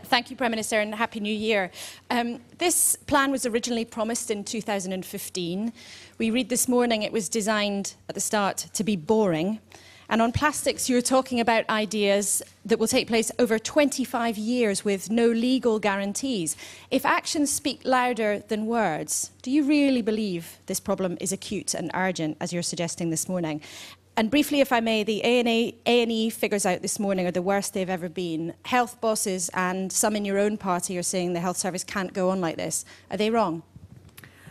Thank you, Prime Minister, and Happy New Year. This plan was originally promised in 2015. We read this morning it was designed at the start to be boring. And on plastics, you're talking about ideas that will take place over 25 years with no legal guarantees. If actions speak louder than words, do you really believe this problem is acute and urgent, as you're suggesting this morning? And briefly, if I may, the A&E figures out this morning are the worst they've ever been. Health bosses and some in your own party are saying the health service can't go on like this. Are they wrong?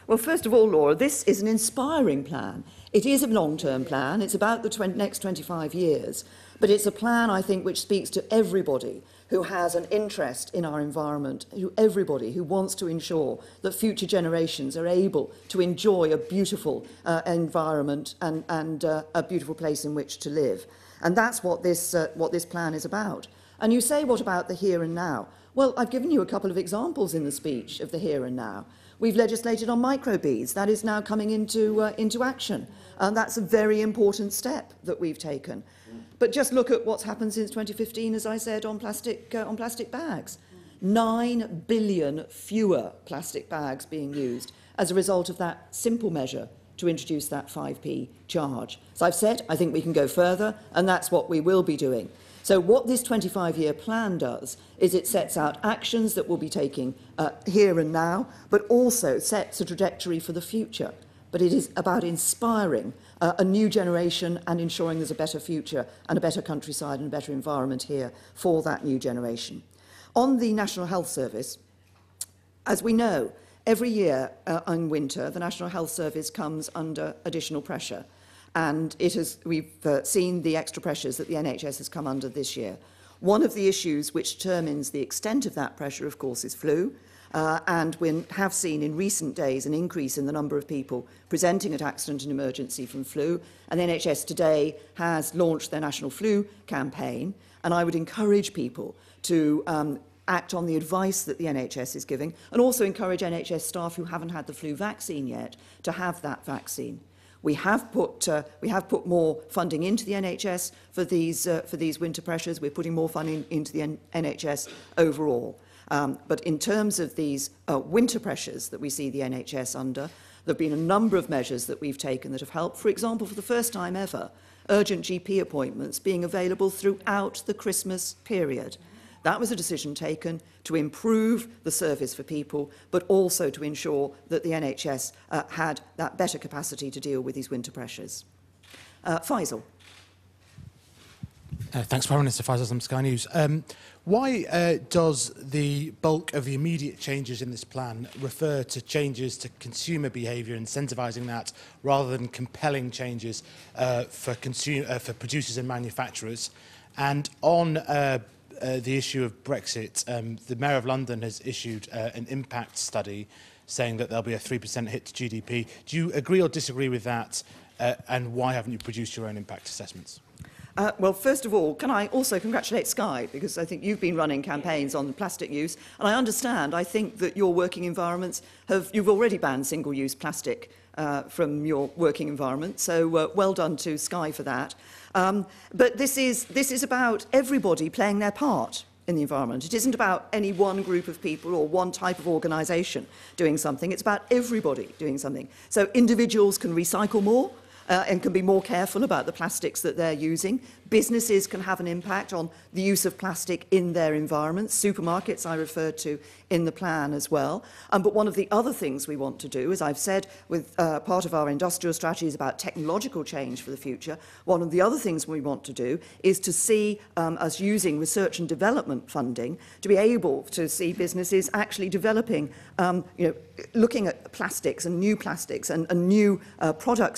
Well, first of all, Laura, this is an inspiring plan. It is a long-term plan. It's about the next 25 years. But it's a plan, I think, which speaks to everybody who has an interest in our environment, everybody who wants to ensure that future generations are able to enjoy a beautiful environment and a beautiful place in which to live. And that's what this plan is about. And you say, what about the here and now? Well, I've given you a couple of examples in the speech of the here and now. We've legislated on microbeads. That is now coming into action. And that's a very important step that we've taken. But just look at what's happened since 2015, as I said, on plastic bags. 9 billion fewer plastic bags being used as a result of that simple measure to introduce that 5p charge. As I've said, I think we can go further, and that's what we will be doing. So what this 25-year plan does is it sets out actions that we'll be taking here and now, but also sets a trajectory for the future. But it is about inspiring a new generation and ensuring there's a better future and a better countryside and a better environment here for that new generation. On the National Health Service, as we know, every year in winter, the National Health Service comes under additional pressure. And we've seen the extra pressures that the NHS has come under this year. One of the issues which determines the extent of that pressure, of course, is flu. And we have seen in recent days an increase in the number of people presenting at accident and emergency from flu. And the NHS today has launched their national flu campaign. And I would encourage people to act on the advice that the NHS is giving, and also encourage NHS staff who haven't had the flu vaccine yet to have that vaccine. We have put more funding into the NHS for these winter pressures. We're putting more funding into the NHS overall. But in terms of these winter pressures that we see the NHS under, there have been a number of measures that we've taken that have helped. For example, for the first time ever, urgent GP appointments being available throughout the Christmas period. That was a decision taken to improve the service for people, but also to ensure that the NHS had that better capacity to deal with these winter pressures. Faisal. Thanks, Prime Minister. Faisal from Sky News. Why does the bulk of the immediate changes in this plan refer to changes to consumer behaviour, incentivising that, rather than compelling changes for producers and manufacturers? And on the issue of Brexit, the Mayor of London has issued an impact study saying that there'll be a 3% hit to GDP. Do you agree or disagree with that? And why haven't you produced your own impact assessments? Well, first of all, can I also congratulate Sky, because I think you've been running campaigns on plastic use, and I think that your working environments you've already banned single-use plastic from your working environment, so well done to Sky for that. But this is about everybody playing their part in the environment. It isn't about any one group of people or one type of organisation doing something. It's about everybody doing something. So individuals can recycle more, and can be more careful about the plastics that they're using. Businesses can have an impact on the use of plastic in their environments. Supermarkets I referred to in the plan as well. But one of the other things we want to do, as I've said, with part of our industrial strategy is about technological change for the future. One of the other things we want to do is to see us using research and development funding to be able to see businesses actually developing, looking at plastics and new products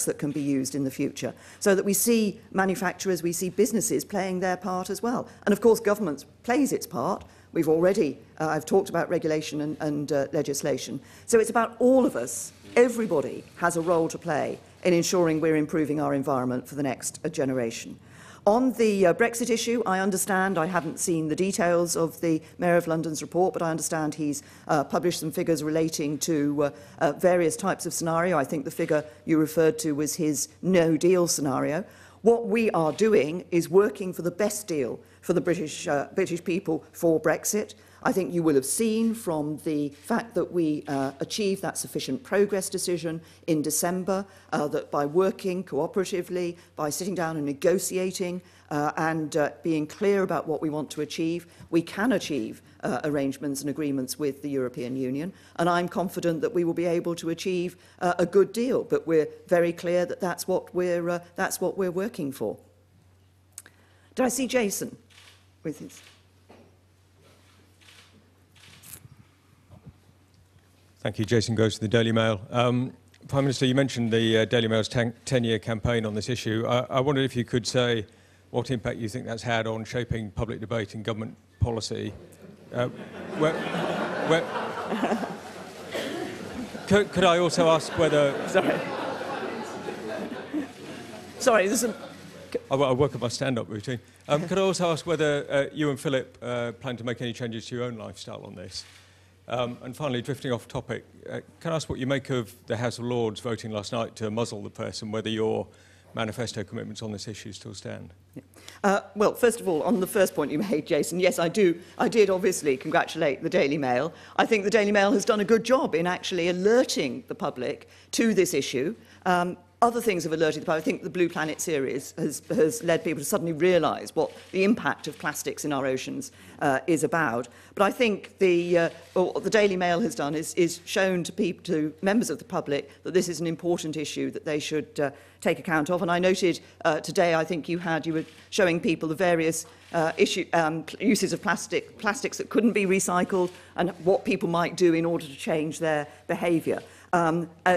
that can be used in the future, so that we see manufacturers, we see businesses playing their part as well. And of course, government plays its part. We've already, I've talked about regulation and legislation. So it's about all of us. Everybody has a role to play in ensuring we're improving our environment for the next generation. On the Brexit issue, I understand, I haven't seen the details of the Mayor of London's report, but I understand he's published some figures relating to various types of scenario. I think the figure you referred to was his no-deal scenario. What we are doing is working for the best deal for the British people for Brexit. I think you will have seen from the fact that we achieved that sufficient progress decision in December, that by working cooperatively, by sitting down and negotiating and being clear about what we want to achieve, we can achieve arrangements and agreements with the European Union. And I'm confident that we will be able to achieve a good deal. But we're very clear that that's what we're working for. Did I see Jason with his... Thank you. Jason Goes to the Daily Mail. Prime Minister, you mentioned the Daily Mail's 10-year campaign on this issue. I wondered if you could say what impact you think that's had on shaping public debate and government policy. Could I also ask whether... Sorry, this is... I work at my stand-up routine. Could I also ask whether you and Philip plan to make any changes to your own lifestyle on this? And finally, drifting off topic, can I ask what you make of the House of Lords voting last night to muzzle the press, and whether your manifesto commitments on this issue still stand? Yeah. Well, first of all, on the first point you made, Jason, yes, I did obviously congratulate the Daily Mail. I think the Daily Mail has done a good job in actually alerting the public to this issue. Other things have alerted the public. I think the Blue Planet series has led people to suddenly realise what the impact of plastics in our oceans is about. But I think what the Daily Mail has done is shown to members of the public that this is an important issue that they should take account of. And I noted today, I think you were showing people the various uses of plastics that couldn't be recycled, and what people might do in order to change their behaviour.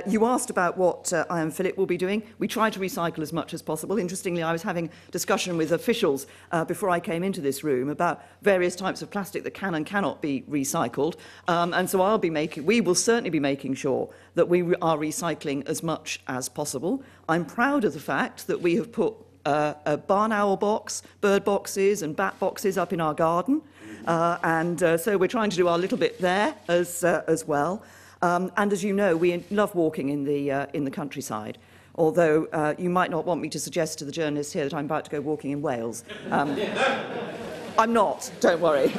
You asked about what I and Philip will be doing. We try to recycle as much as possible. Interestingly, I was having a discussion with officials before I came into this room about various types of plastic that can and cannot be recycled. And so we will certainly be making sure that we are recycling as much as possible. I'm proud of the fact that we have put a barn owl box, bird boxes and bat boxes up in our garden. So we're trying to do our little bit there as well. And as you know, we love walking in the countryside, although you might not want me to suggest to the journalists here that I'm about to go walking in Wales. I'm not, don't worry.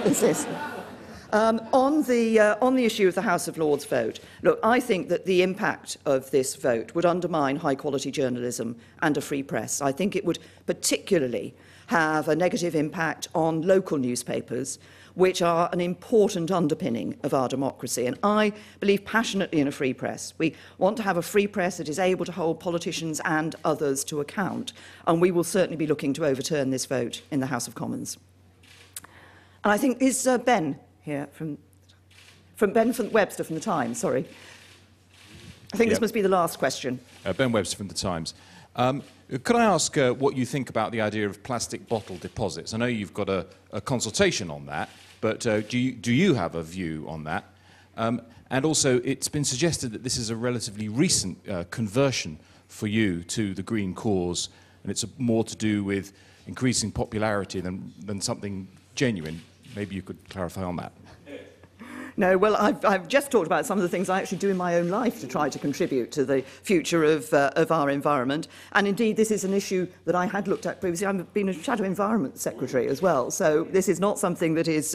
On the issue of the House of Lords vote, look, I think that the impact of this vote would undermine high-quality journalism and a free press. I think it would particularly have a negative impact on local newspapers, which are an important underpinning of our democracy. And I believe passionately in a free press. We want to have a free press that is able to hold politicians and others to account. And we will certainly be looking to overturn this vote in the House of Commons. And I think, is Ben here from Ben Webster from The Times, sorry. I think this must be the last question. Ben Webster from The Times. Could I ask what you think about the idea of plastic bottle deposits? I know you've got a consultation on that, but do you have a view on that? And also, it's been suggested that this is a relatively recent conversion for you to the green cause, and it's more to do with increasing popularity than something genuine. Maybe you could clarify on that. No, well, I've just talked about some of the things I actually do in my own life to try to contribute to the future of our environment. And indeed, this is an issue that I had looked at previously. I've been a Shadow Environment Secretary as well, so this is not something that is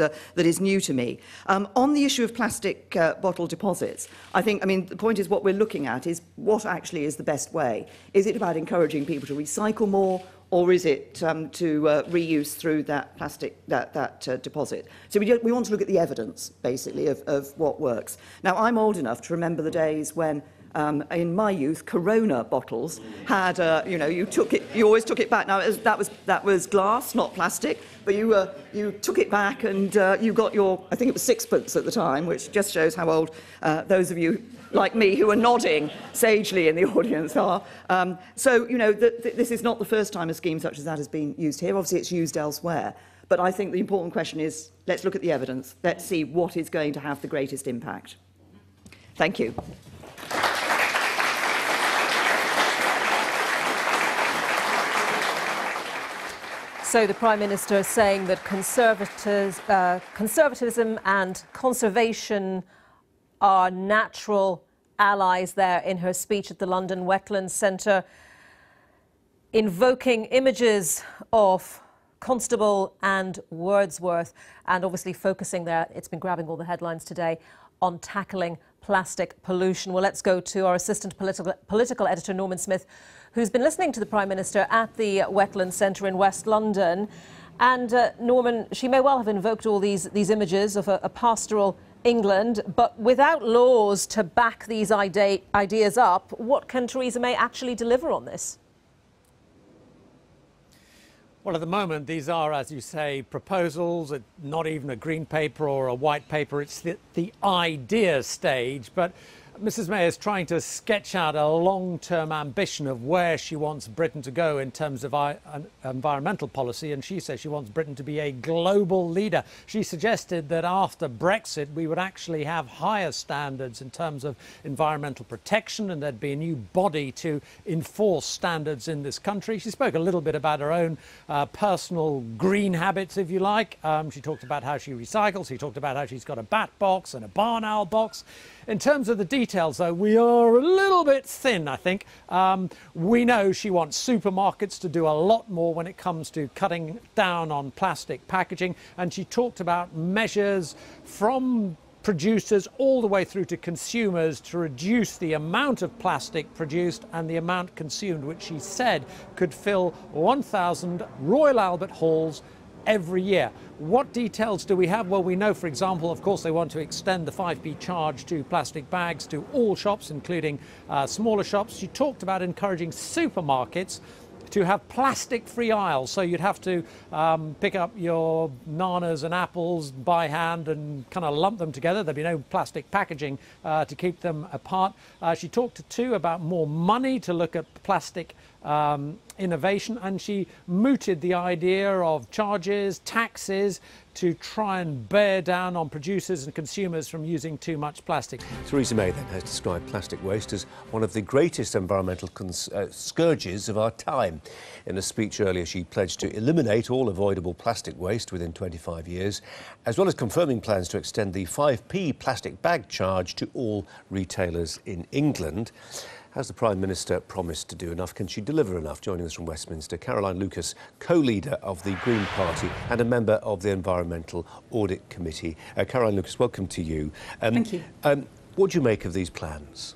new to me. On the issue of plastic bottle deposits, I mean, the point is what we're looking at is what actually is the best way. Is it about encouraging people to recycle more, or is it to reuse through that plastic, that deposit? So we want to look at the evidence, basically, of what works. Now, I'm old enough to remember the days when, in my youth, Corona bottles had, you always took it back. Now, that was glass, not plastic, but you took it back and you got your, I think it was sixpence at the time, which just shows how old those of you like me, who are nodding sagely in the audience are. So, this is not the first time a scheme such as that has been used here. Obviously, it's used elsewhere. But I think the important question is, let's look at the evidence. Let's see what is going to have the greatest impact. Thank you. So the Prime Minister is saying that conservatism and conservation are natural allies there in her speech at the London Wetlands Centre, invoking images of Constable and Wordsworth, and obviously focusing there, it's been grabbing all the headlines today, on tackling plastic pollution. Well, let's go to our assistant political editor, Norman Smith, who's been listening to the Prime Minister at the Wetlands Centre in West London. And Norman, she may well have invoked all these images of a pastoral England, but without laws to back these ideas up, what can Theresa May actually deliver on this? Well, at the moment, these are, as you say, proposals, not even a green paper or a white paper. It's the idea stage. But Mrs May is trying to sketch out a long-term ambition of where she wants Britain to go in terms of environmental policy, and she says she wants Britain to be a global leader. She suggested that after Brexit we would actually have higher standards in terms of environmental protection, and there'd be a new body to enforce standards in this country. She spoke a little bit about her own personal green habits, if you like. She talked about how she recycles. She talked about how she's got a bat box and a barn owl box. In terms of the details, though, we are a little bit thin, I think. We know she wants supermarkets to do a lot more when it comes to cutting down on plastic packaging, and she talked about measures from producers all the way through to consumers to reduce the amount of plastic produced and the amount consumed, which she said could fill 1,000 Royal Albert Halls every year. What details do we have? Well, we know, for example, of course, they want to extend the 5p charge to plastic bags to all shops, including smaller shops. She talked about encouraging supermarkets to have plastic-free aisles, so you'd have to pick up your bananas and apples by hand and kind of lump them together. There'd be no plastic packaging to keep them apart. She talked too about more money to look at plastic innovation, and she mooted the idea of charges, taxes, to try and bear down on producers and consumers from using too much plastic. Theresa May then has described plastic waste as one of the greatest environmental scourges of our time. In a speech earlier, she pledged to eliminate all avoidable plastic waste within 25 years, as well as confirming plans to extend the 5p plastic bag charge to all retailers in England. Has the Prime Minister promised to do enough? Can she deliver enough? Joining us from Westminster, Caroline Lucas, co-leader of the Green Party and a member of the Environmental Audit Committee. Caroline Lucas, welcome to you. Thank you. What do you make of these plans?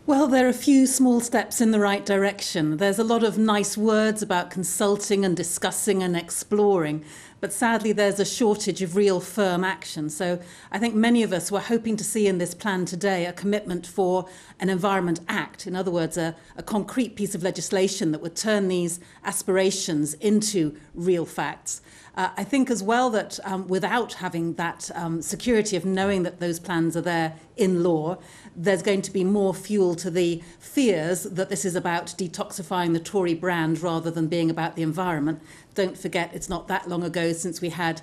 Well, there are a few small steps in the right direction. There's a lot of nice words about consulting and discussing and exploring, but sadly there's a shortage of real firm action. So I think many of us were hoping to see in this plan today a commitment for an Environment Act, in other words, a concrete piece of legislation that would turn these aspirations into real facts. I think as well that without having that security of knowing that those plans are there in law, there's going to be more fuel to the fears that this is about detoxifying the Tory brand rather than being about the environment. Don't forget, it's not that long ago since we had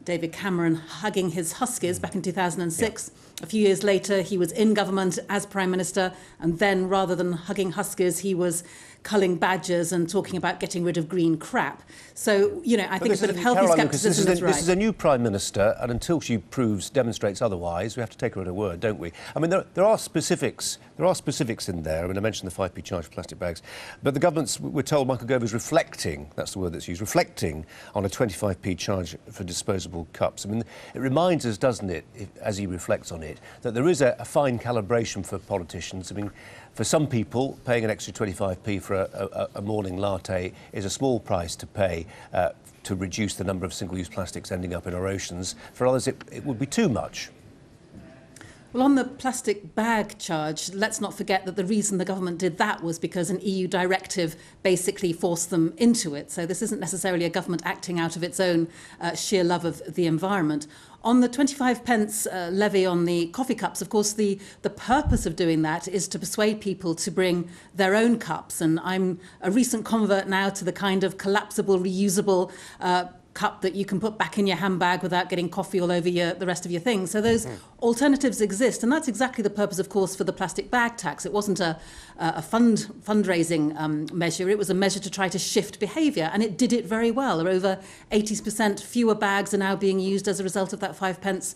David Cameron hugging his huskies back in 2006. Yeah. A few years later, he was in government as Prime Minister, and then rather than hugging huskies, he was culling badgers and talking about getting rid of green crap. So, you know, I think a bit of healthy scepticism is right. This is a new Prime Minister, and until she demonstrates otherwise, we have to take her at her word, don't we? I mean, there are specifics. There are specifics in there. I mean, I mentioned the 5p charge for plastic bags, but the government's, we're told, Michael Gove is reflecting, that's the word that's used, reflecting on a 25p charge for disposable cups. I mean, it reminds us, doesn't it, as he reflects on it, that there is a fine calibration for politicians. I mean, for some people, paying an extra 25p for a morning latte is a small price to pay to reduce the number of single-use plastics ending up in our oceans. For others, it would be too much. Well, on the plastic bag charge, let's not forget that the reason the government did that was because an EU directive basically forced them into it. So this isn't necessarily a government acting out of its own sheer love of the environment. On the 25 pence levy on the coffee cups, of course, the purpose of doing that is to persuade people to bring their own cups. And I'm a recent convert now to the kind of collapsible, reusable cup that you can put back in your handbag without getting coffee all over the rest of your things. So those alternatives exist, and that's exactly the purpose, of course, for the plastic bag tax. It wasn't a fundraising measure. It was a measure to try to shift behaviour, and it did it very well. Over 80% fewer bags are now being used as a result of that 5 pence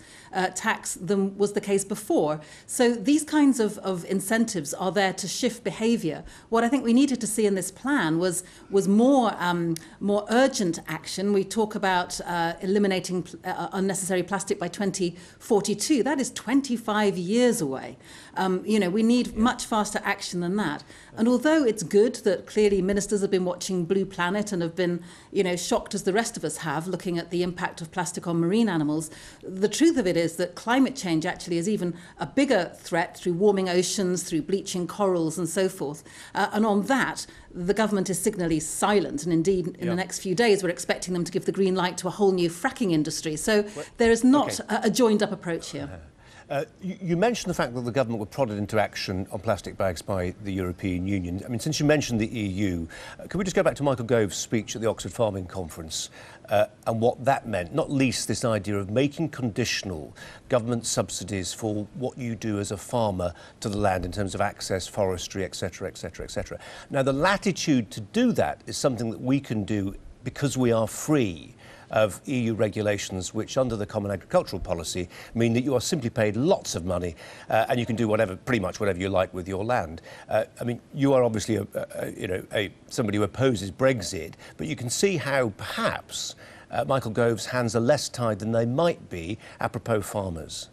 tax than was the case before. So these kinds of incentives are there to shift behaviour. What I think we needed to see in this plan was more urgent action. We talk about eliminating unnecessary plastic by 2042. That is 25 years away. You know, we need much faster action than that. And although it's good that clearly ministers have been watching Blue Planet and have been, you know, shocked as the rest of us have, looking at the impact of plastic on marine animals, the truth of it is that climate change actually is even a bigger threat through warming oceans, through bleaching corals and so forth. And on that, the government is signally silent. And indeed, in the next few days, we're expecting them to give the green light to a whole new fracking industry. So there is not a joined-up approach here. You mentioned the fact that the government were prodded into action on plastic bags by the European Union. I mean, since you mentioned the EU, can we just go back to Michael Gove's speech at the Oxford Farming Conference and what that meant, not least this idea of making conditional government subsidies for what you do as a farmer to the land in terms of access, forestry, etc., etc., etc. Now, the latitude to do that is something that we can do because we are free of EU regulations which, under the Common Agricultural Policy, mean that you are simply paid lots of money and you can do pretty much whatever you like with your land. I mean, you are obviously somebody who opposes Brexit, but you can see how perhaps Michael Gove's hands are less tied than they might be apropos farmers.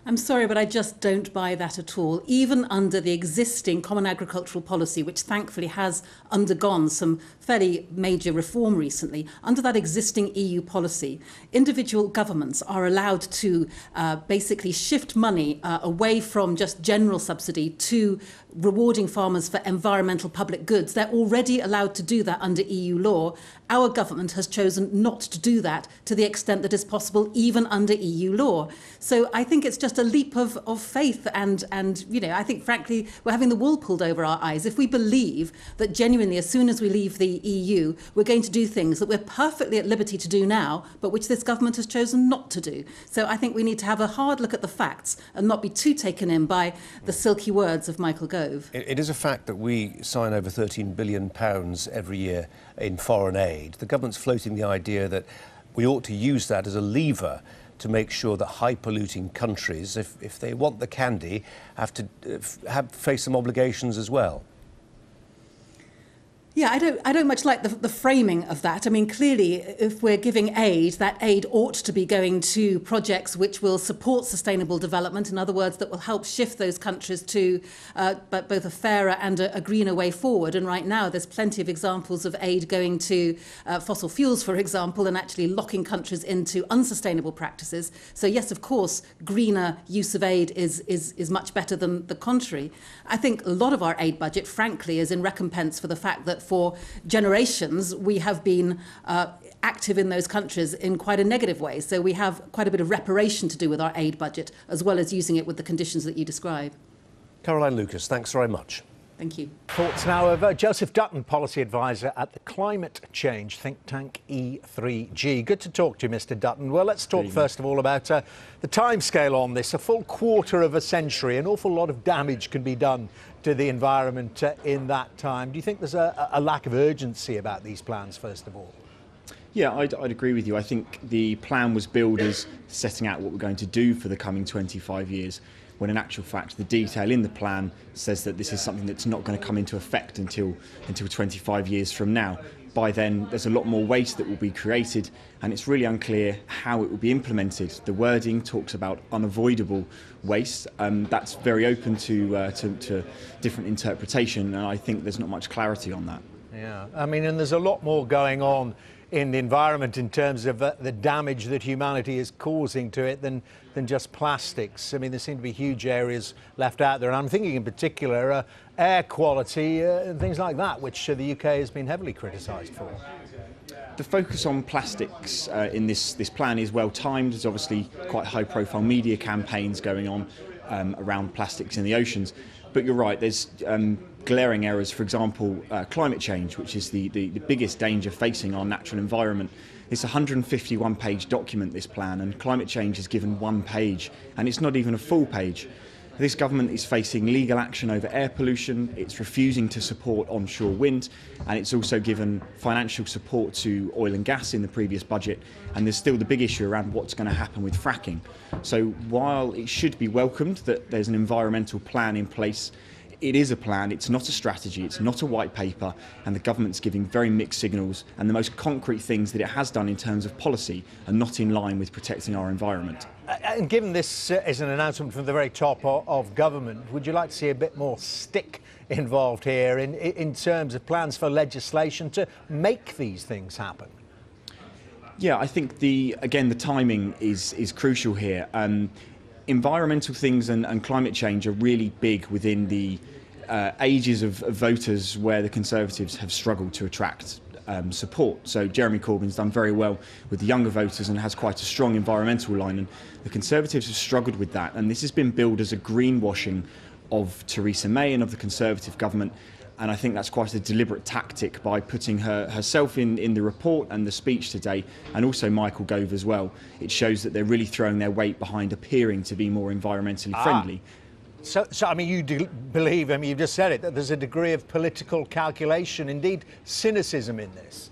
I'm sorry, but I just don't buy that at all. Even under the existing Common Agricultural Policy, which thankfully has undergone some fairly major reform recently, under that existing EU policy, individual governments are allowed to basically shift money away from just general subsidy to rewarding farmers for environmental public goods. They're already allowed to do that under EU law. Our government has chosen not to do that to the extent that is possible, even under EU law. So I think it's just a leap of faith and you know, I think frankly we're having the wool pulled over our eyes. If we believe that genuinely as soon as we leave the EU we're going to do things that we're perfectly at liberty to do now but which this government has chosen not to do. So I think we need to have a hard look at the facts and not be too taken in by the silky words of Michael Gove. It is a fact that we sign over £13 billion every year in foreign aid. The government's floating the idea that we ought to use that as a lever to make sure that high-polluting countries, if they want the candy, have to face some obligations as well. Yeah, I don't much like the framing of that. I mean, clearly, if we're giving aid, that aid ought to be going to projects which will support sustainable development. In other words, that will help shift those countries to both a fairer and a greener way forward. And right now, there's plenty of examples of aid going to fossil fuels, for example, and actually locking countries into unsustainable practices. So yes, of course, greener use of aid is much better than the contrary. I think a lot of our aid budget, frankly, is in recompense for the fact that for generations we have been active in those countries in quite a negative way. So we have quite a bit of reparation to do with our aid budget, as well as using it with the conditions that you describe. Caroline Lucas, thanks very much. Thank you. Thoughts now of Joseph Dutton, policy advisor at the climate change think tank E3G. Good to talk to you, Mr. Dutton. Well, let's talk first of all about the timescale on this. A full quarter of a century, an awful lot of damage can be done to the environment in that time. Do you think there's a lack of urgency about these plans, first of all? Yeah, I'd agree with you. I think the plan was billed as setting out what we're going to do for the coming 25 years, when in actual fact the detail in the plan says that this is something that's not going to come into effect until 25 years from now. By then there's a lot more waste that will be created, and it's really unclear how it will be implemented. The wording talks about unavoidable waste. That's very open to different interpretation, and I think there's not much clarity on that. Yeah, I mean, and there's a lot more going on in the environment in terms of the damage that humanity is causing to it than just plastics. I mean, there seem to be huge areas left out there, and I'm thinking in particular air quality and things like that, which the UK has been heavily criticised for. The focus on plastics in this plan is well timed. There's obviously quite high-profile media campaigns going on around plastics in the oceans. But you're right, there's glaring errors. For example, climate change, which is the biggest danger facing our natural environment. It's a 151-page document, this plan, and climate change is given 1 page, and it's not even a full page. This government is facing legal action over air pollution, it's refusing to support onshore wind, and it's also given financial support to oil and gas in the previous budget, and there's still the big issue around what's going to happen with fracking. So while it should be welcomed that there's an environmental plan in place, it is a plan, it's not a strategy, it's not a white paper, and the government's giving very mixed signals, and the most concrete things that it has done in terms of policy are not in line with protecting our environment. And given this is an announcement from the very top of government, would you like to see a bit more stick involved here in terms of plans for legislation to make these things happen? Yeah, I think the timing is crucial here. Environmental things and climate change are really big within the ages of voters where the Conservatives have struggled to attract support. So Jeremy Corbyn's done very well with the younger voters and has quite a strong environmental line, and the Conservatives have struggled with that, and this has been billed as a greenwashing of Theresa May and of the Conservative government, and I think that's quite a deliberate tactic by putting herself in the report and the speech today, and also Michael Gove as well. It shows that they're really throwing their weight behind appearing to be more environmentally friendly. So I mean, you do believe, I mean, you've just said it, that there's a degree of political calculation, indeed cynicism in this?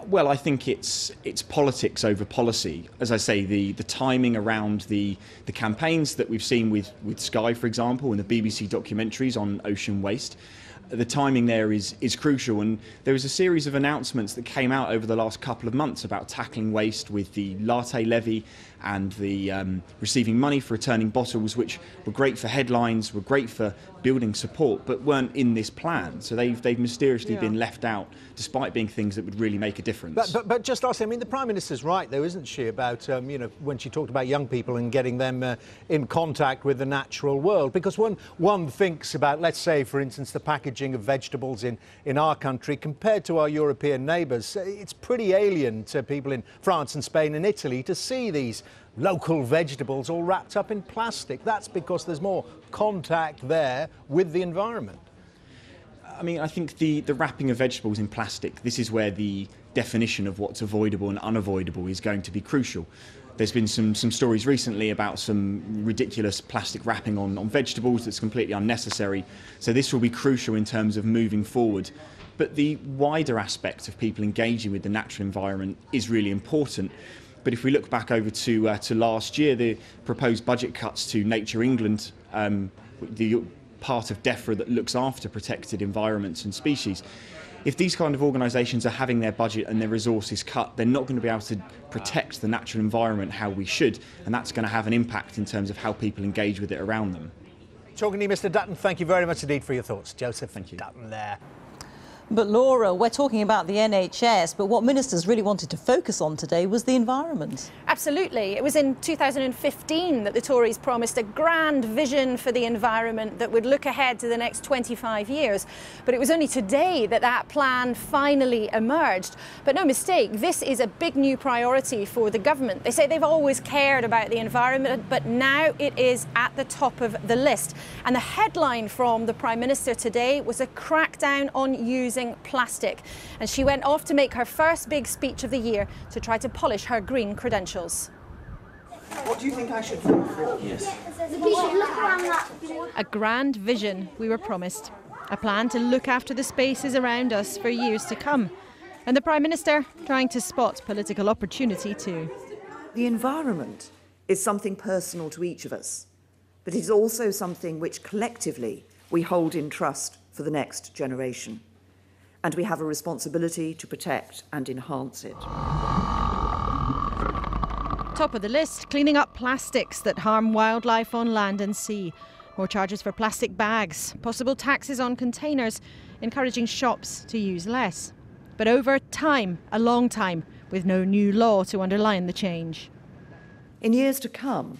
Well, I think it's politics over policy. As I say, the timing around the campaigns that we've seen with Sky, for example, and the BBC documentaries on ocean waste, the timing there is crucial, and there was a series of announcements that came out over the last couple of months about tackling waste with the latte levy and the receiving money for returning bottles, which were great for headlines, were great for building support, but weren't in this plan. So they've mysteriously been left out, despite being things that would really make a difference. But just lastly, I mean, the Prime Minister's right, though, isn't she, about, you know, when she talked about young people and getting them in contact with the natural world? Because one thinks about, let's say, for instance, the packaging of vegetables in our country compared to our European neighbours. It's pretty alien to people in France and Spain and Italy to see these local vegetables all wrapped up in plastic. That's because there's more contact there with the environment. I mean, I think the wrapping of vegetables in plastic, this is where the definition of what's avoidable and unavoidable is going to be crucial. There's been some stories recently about some ridiculous plastic wrapping on vegetables that's completely unnecessary. So this will be crucial in terms of moving forward. But the wider aspect of people engaging with the natural environment is really important. But if we look back over to last year, the proposed budget cuts to Nature England, the part of DEFRA that looks after protected environments and species. If these kind of organisations are having their budget and their resources cut, they're not going to be able to protect the natural environment how we should, and that's going to have an impact in terms of how people engage with it around them. Talking to you, Mr Dutton, thank you very much indeed for your thoughts. Joseph, thank you. Dutton there. But Laura, we're talking about the NHS, but what ministers really wanted to focus on today was the environment. Absolutely. It was in 2015 that the Tories promised a grand vision for the environment that would look ahead to the next 25 years. But it was only today that that plan finally emerged. But no mistake, this is a big new priority for the government. They say they've always cared about the environment, but now it is at the top of the list. And the headline from the Prime Minister today was a crackdown on using plastic, and she went off to make her first big speech of the year to try to polish her green credentials. What do you think I should vote for? Yes. A grand vision we were promised, a plan to look after the spaces around us for years to come, and the Prime Minister trying to spot political opportunity too. The environment is something personal to each of us, but it is also something which collectively we hold in trust for the next generation. And we have a responsibility to protect and enhance it. Top of the list, cleaning up plastics that harm wildlife on land and sea. More charges for plastic bags, possible taxes on containers, encouraging shops to use less. But over time, a long time, with no new law to underline the change. In years to come,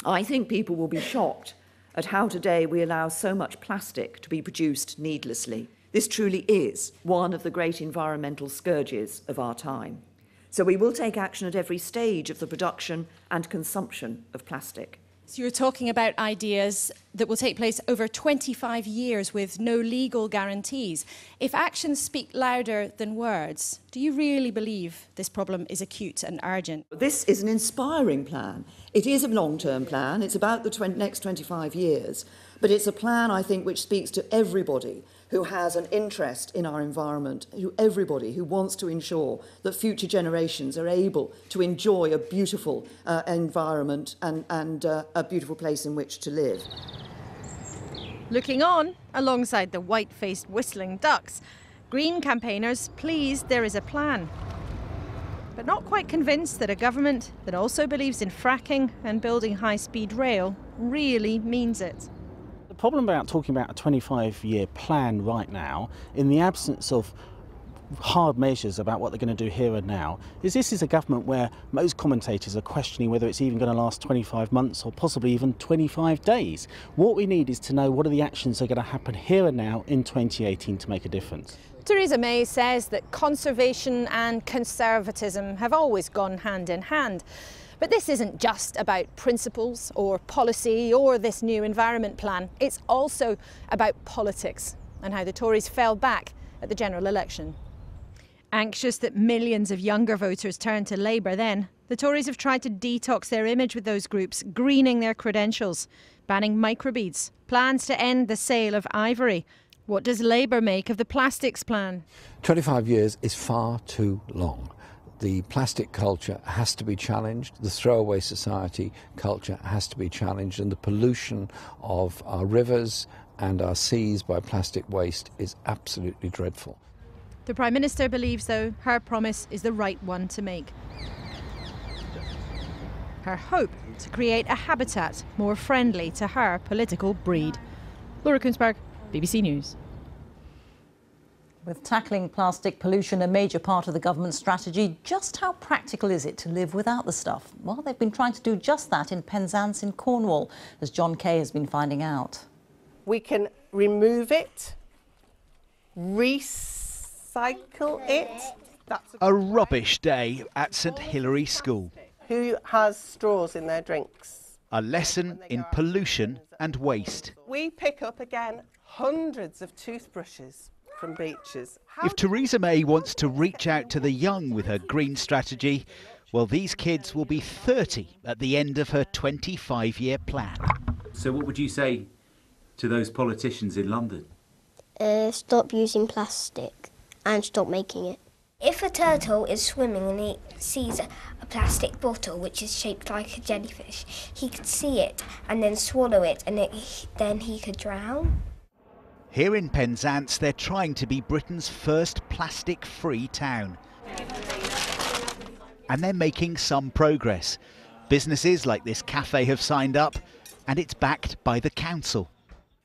I think people will be shocked at how today we allow so much plastic to be produced needlessly. This truly is one of the great environmental scourges of our time. So we will take action at every stage of the production and consumption of plastic. So you're talking about ideas that will take place over 25 years with no legal guarantees. If actions speak louder than words, do you really believe this problem is acute and urgent? This is an inspiring plan. It is a long-term plan. It's about the next 25 years. But it's a plan, I think, which speaks to everybody who has an interest in our environment, everybody who wants to ensure that future generations are able to enjoy a beautiful environment and a beautiful place in which to live. Looking on, alongside the white-faced whistling ducks, Green campaigners pleased there is a plan, but not quite convinced that a government that also believes in fracking and building high-speed rail really means it. The problem about talking about a 25-year plan right now, in the absence of hard measures about what they're going to do here and now, is this is a government where most commentators are questioning whether it's even going to last 25 months or possibly even 25 days. What we need is to know what are the actions that are going to happen here and now in 2018 to make a difference. Theresa May says that conservation and conservatism have always gone hand in hand. But this isn't just about principles or policy or this new environment plan. It's also about politics and how the Tories fell back at the general election. Anxious that millions of younger voters turn to Labour then, the Tories have tried to detox their image with those groups, greening their credentials, banning microbeads, plans to end the sale of ivory. What does Labour make of the plastics plan? 25 years is far too long. The plastic culture has to be challenged, the throwaway society culture has to be challenged, and the pollution of our rivers and our seas by plastic waste is absolutely dreadful. The Prime Minister believes, though, her promise is the right one to make. Her hope to create a habitat more friendly to her political breed. Laura Koonsberg, BBC News. With tackling plastic pollution a major part of the government's strategy, just how practical is it to live without the stuff? Well, they've been trying to do just that in Penzance in Cornwall, as John Kay has been finding out. We can remove it, recycle it. That's a rubbish day at St Hilary School. Who has straws in their drinks? A lesson in pollution and waste. We pick up again hundreds of toothbrushes from beaches. If Theresa May wants to reach out to the young with her green strategy, well, these kids will be 30 at the end of her 25-year plan. So what would you say to those politicians in London? Stop using plastic and stop making it. If a turtle is swimming and he sees a plastic bottle which is shaped like a jellyfish, he could see it and then swallow it, and then he could drown. Here in Penzance, they're trying to be Britain's first plastic-free town. And they're making some progress. Businesses like this cafe have signed up, and it's backed by the council.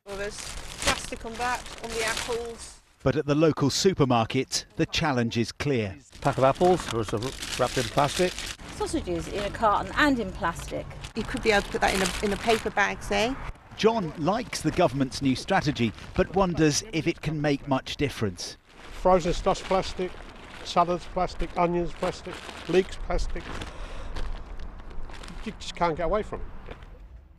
Well, there's plastic on that, on the apples. But at the local supermarket, the challenge is clear. Pack of apples wrapped in plastic. Sausages in a carton and in plastic. You could be able to put that in a paper bag, say. John likes the government's new strategy, but wonders if it can make much difference. Frozen stuff's plastic, salads plastic, onions plastic, leeks plastic. You just can't get away from it.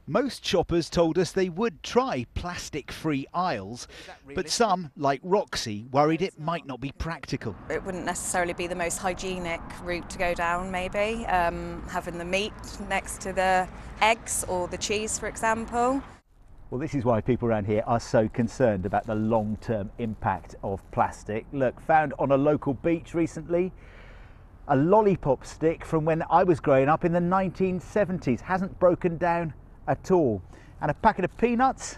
Most shoppers told us they would try plastic-free aisles, but some, like Roxy, worried it might not be practical. It wouldn't necessarily be the most hygienic route to go down, maybe, having the meat next to the eggs or the cheese, for example. Well, this is why people around here are so concerned about the long-term impact of plastic. Look, found on a local beach recently, a lollipop stick from when I was growing up in the 1970s, hasn't broken down at all. And a packet of peanuts,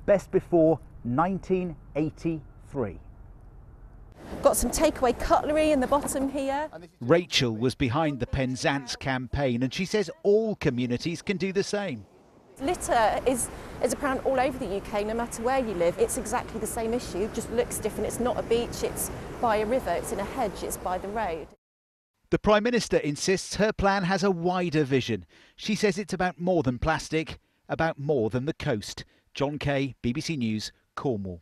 best before 1983. Got some takeaway cutlery in the bottom here. Rachel was behind the Penzance campaign, and she says all communities can do the same. Litter is apparent all over the UK, no matter where you live. It's exactly the same issue, just looks different. It's not a beach, it's by a river, it's in a hedge, it's by the road. The Prime Minister insists her plan has a wider vision. She says it's about more than plastic, about more than the coast. John Kay, BBC News, Cornwall.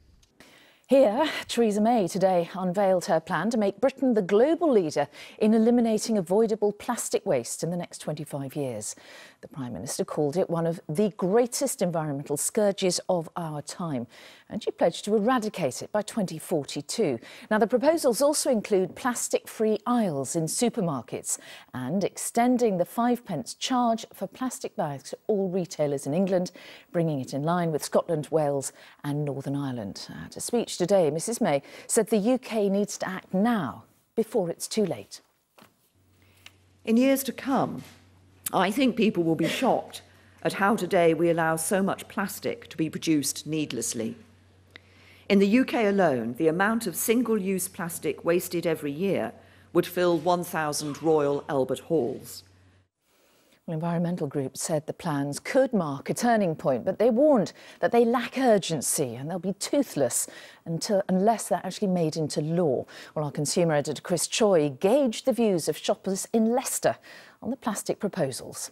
Here, Theresa May today unveiled her plan to make Britain the global leader in eliminating avoidable plastic waste in the next 25 years. The Prime Minister called it one of the greatest environmental scourges of our time, and she pledged to eradicate it by 2042. Now, the proposals also include plastic-free aisles in supermarkets and extending the 5p charge for plastic bags to all retailers in England, bringing it in line with Scotland, Wales and Northern Ireland. At a speech today, Mrs May said the UK needs to act now before it's too late. In years to come, I think people will be shocked at how today we allow so much plastic to be produced needlessly. In the UK alone, the amount of single-use plastic wasted every year would fill 1,000 Royal Albert Halls. Environmental groups said the plans could mark a turning point, but they warned that they lack urgency and they'll be toothless unless they're actually made into law. Well, our consumer editor Chris Choi gauged the views of shoppers in Leicester on the plastic proposals.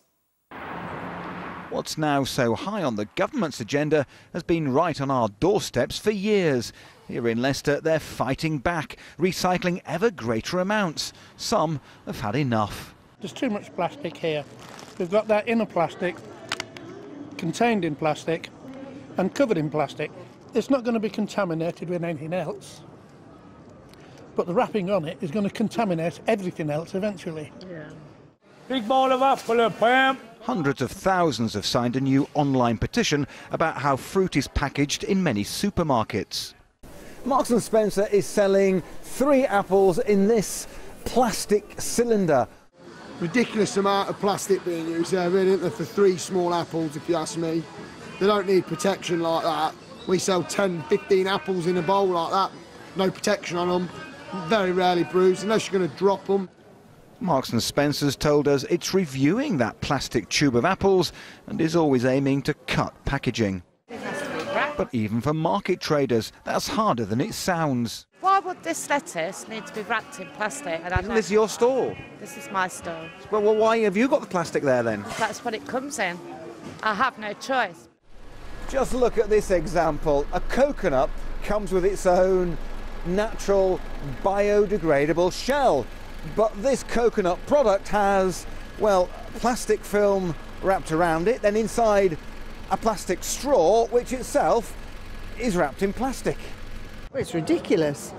What's now so high on the government's agenda has been right on our doorsteps for years. Here in Leicester, they're fighting back, recycling ever greater amounts. Some have had enough. There's too much plastic here. We've got that inner plastic, contained in plastic and covered in plastic. It's not going to be contaminated with anything else, but the wrapping on it is going to contaminate everything else eventually. Yeah. Big ball of apple, Pam. Hundreds of thousands have signed a new online petition about how fruit is packaged in many supermarkets. Marks & Spencer is selling 3 apples in this plastic cylinder. Ridiculous amount of plastic being used there, really, isn't there, for 3 small apples, if you ask me. They don't need protection like that. We sell 10, 15 apples in a bowl like that, no protection on them, very rarely bruised, unless you're going to drop them. Marks & Spencer's told us it's reviewing that plastic tube of apples and is always aiming to cut packaging. But even for market traders, that's harder than it sounds. Why would this lettuce need to be wrapped in plastic? Isn't this your store? This is my store. Well, why have you got the plastic there then? That's what it comes in. I have no choice. Just look at this example. A coconut comes with its own natural biodegradable shell. But this coconut product has, well, plastic film wrapped around it, then inside a plastic straw, which itself is wrapped in plastic. It's ridiculous.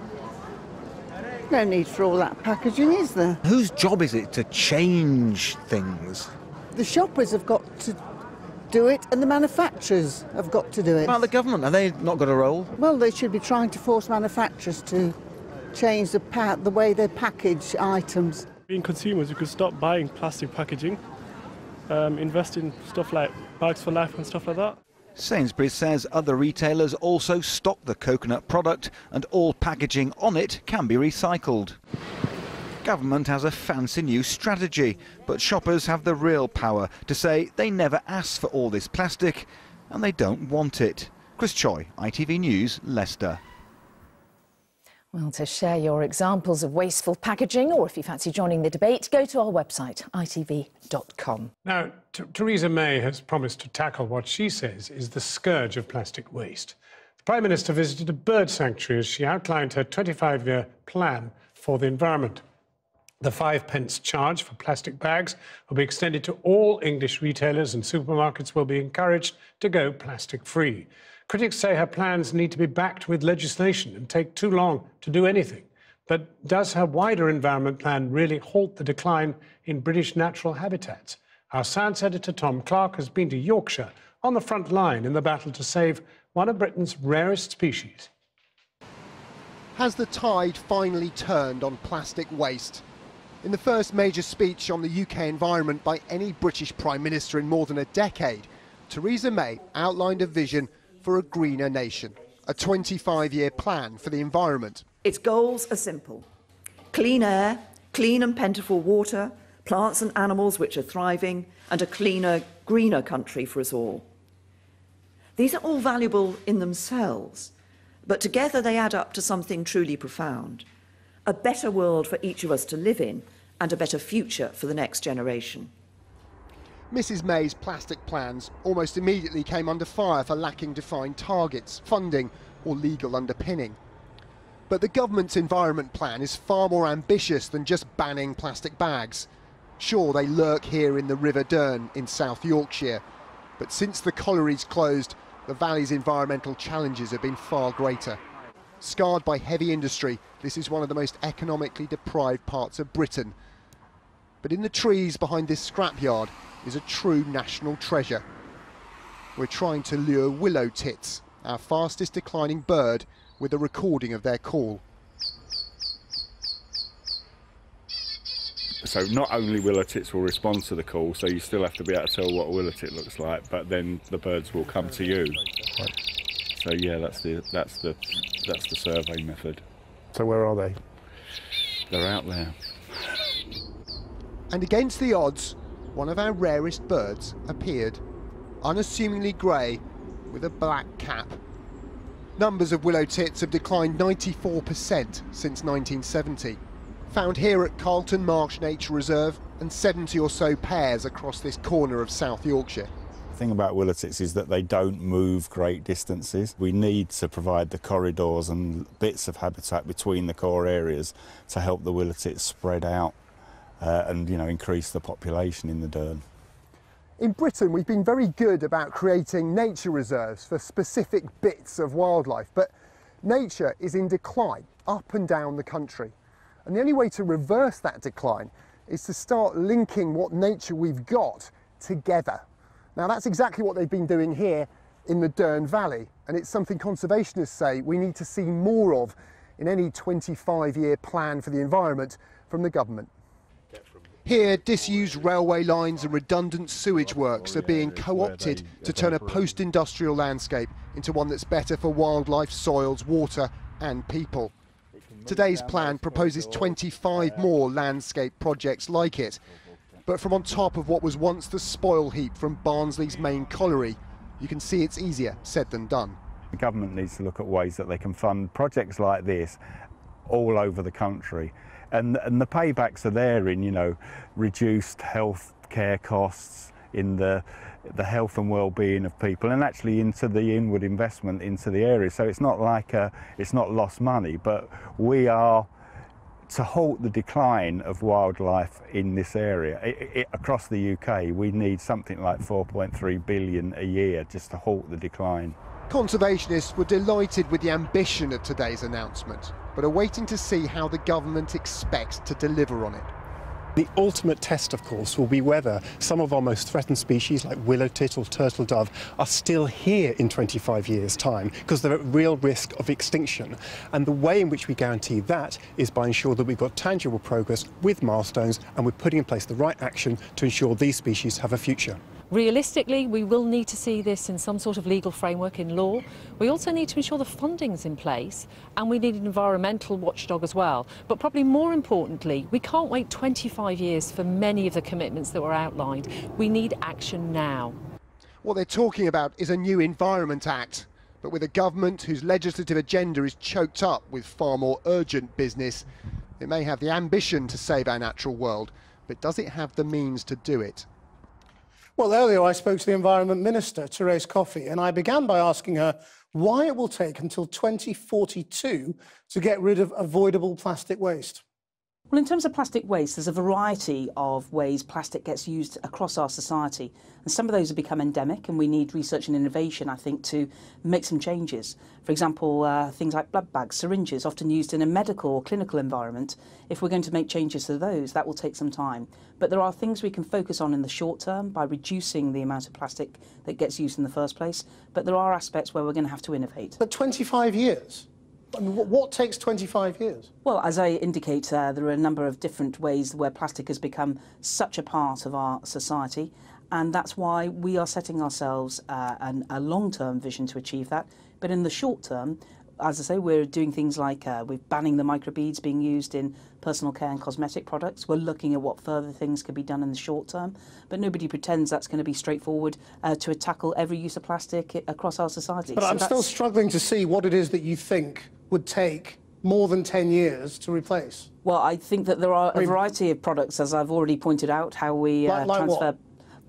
No need for all that packaging, is there? Whose job is it to change things? The shoppers have got to do it and the manufacturers have got to do it. What about the government? Are they not got a role? Well, they should be trying to force manufacturers to change the way they package items. Being consumers, we could stop buying plastic packaging, invest in stuff like Bags for Life and stuff like that. Sainsbury's says other retailers also stock the coconut product and all packaging on it can be recycled. Government has a fancy new strategy, but shoppers have the real power to say they never asked for all this plastic and they don't want it. Chris Choi, ITV News, Leicester. Well, to share your examples of wasteful packaging, or if you fancy joining the debate, go to our website, itv.com. Now, Theresa May has promised to tackle what she says is the scourge of plastic waste. The Prime Minister visited a bird sanctuary as she outlined her 25-year plan for the environment. The 5p charge for plastic bags will be extended to all English retailers, and supermarkets will be encouraged to go plastic-free. Critics say her plans need to be backed with legislation and take too long to do anything. But does her wider environment plan really halt the decline in British natural habitats? Our science editor Tom Clark has been to Yorkshire on the front line in the battle to save one of Britain's rarest species. Has the tide finally turned on plastic waste? In the first major speech on the UK environment by any British Prime Minister in more than a decade, Theresa May outlined a vision for a greener nation, a 25-year plan for the environment. Its goals are simple: clean air, clean and plentiful water, plants and animals which are thriving, and a cleaner, greener country for us all. These are all valuable in themselves, but together they add up to something truly profound: a better world for each of us to live in and a better future for the next generation. Mrs May's plastic plans almost immediately came under fire for lacking defined targets, funding or legal underpinning. But the government's environment plan is far more ambitious than just banning plastic bags. Sure, they lurk here in the River Dearne in South Yorkshire, but since the collieries closed, the valley's environmental challenges have been far greater. Scarred by heavy industry, this is one of the most economically deprived parts of Britain. But in the trees behind this scrapyard is a true national treasure. We're trying to lure willow tits, our fastest declining bird, with a recording of their call. So not only willow tits will respond to the call, so you still have to be able to tell what a willow tit looks like, but then the birds will come to you. So yeah, that's the survey method. So where are they? They're out there. And against the odds, one of our rarest birds appeared, unassumingly grey with a black cap. Numbers of willow tits have declined 94% since 1970. Found here at Carlton Marsh Nature Reserve, and 70 or so pairs across this corner of South Yorkshire. The thing about willow tits is that they don't move great distances. We need to provide the corridors and bits of habitat between the core areas to help the willow tits spread out and increase the population in the Dearne. In Britain, we've been very good about creating nature reserves for specific bits of wildlife, but nature is in decline up and down the country. And the only way to reverse that decline is to start linking what nature we've got together. Now, that's exactly what they've been doing here in the Dearne Valley, and it's something conservationists say we need to see more of in any 25-year plan for the environment from the government. Here, disused railway lines and redundant sewage works are being co-opted to turn a post-industrial landscape into one that's better for wildlife, soils, water and people. Today's plan proposes 25 more landscape projects like it, but from on top of what was once the spoil heap from Barnsley's main colliery, you can see it's easier said than done. The government needs to look at ways that they can fund projects like this all over the country. And the paybacks are there in, reduced health care costs, in the health and well-being of people, and actually into the inward investment into the area. So it's not like it's not lost money, but we are to halt the decline of wildlife in this area. Across the UK, we need something like 4.3 billion a year just to halt the decline. Conservationists were delighted with the ambition of today's announcement, but are waiting to see how the government expects to deliver on it. The ultimate test, of course, will be whether some of our most threatened species, like willow tit or turtle dove, are still here in 25 years' time, because they're at real risk of extinction. And the way in which we guarantee that is by ensuring that we've got tangible progress with milestones, and we're putting in place the right action to ensure these species have a future. Realistically, we will need to see this in some sort of legal framework in law. We also need to ensure the funding's in place, and we need an environmental watchdog as well. But probably more importantly, we can't wait 25 years for many of the commitments that were outlined. We need action now. What they're talking about is a new Environment Act, but with a government whose legislative agenda is choked up with far more urgent business. It may have the ambition to save our natural world, but does it have the means to do it? Well, earlier I spoke to the Environment Minister, Theresa May, and I began by asking her why it will take until 2042 to get rid of avoidable plastic waste. Well, in terms of plastic waste, there's a variety of ways plastic gets used across our society. And some of those have become endemic, and we need research and innovation, I think, to make some changes. For example, things like blood bags, syringes, often used in a medical or clinical environment. If we're going to make changes to those, that will take some time. But there are things we can focus on in the short term by reducing the amount of plastic that gets used in the first place. But there are aspects where we're going to have to innovate. But 25 years? I mean, what takes 25 years? Well, as I indicate, there are a number of different ways where plastic has become such a part of our society, and that's why we are setting ourselves a long-term vision to achieve that. But in the short term, as I say, we're doing things like we're banning the microbeads being used in personal care and cosmetic products. We're looking at what further things can be done in the short term, but nobody pretends that's going to be straightforward to tackle every use of plastic across our society. But I'm still struggling to see what it is that you think would take more than 10 years to replace. Well, I think that there are a variety of products, as I've already pointed out, how we transfer... What?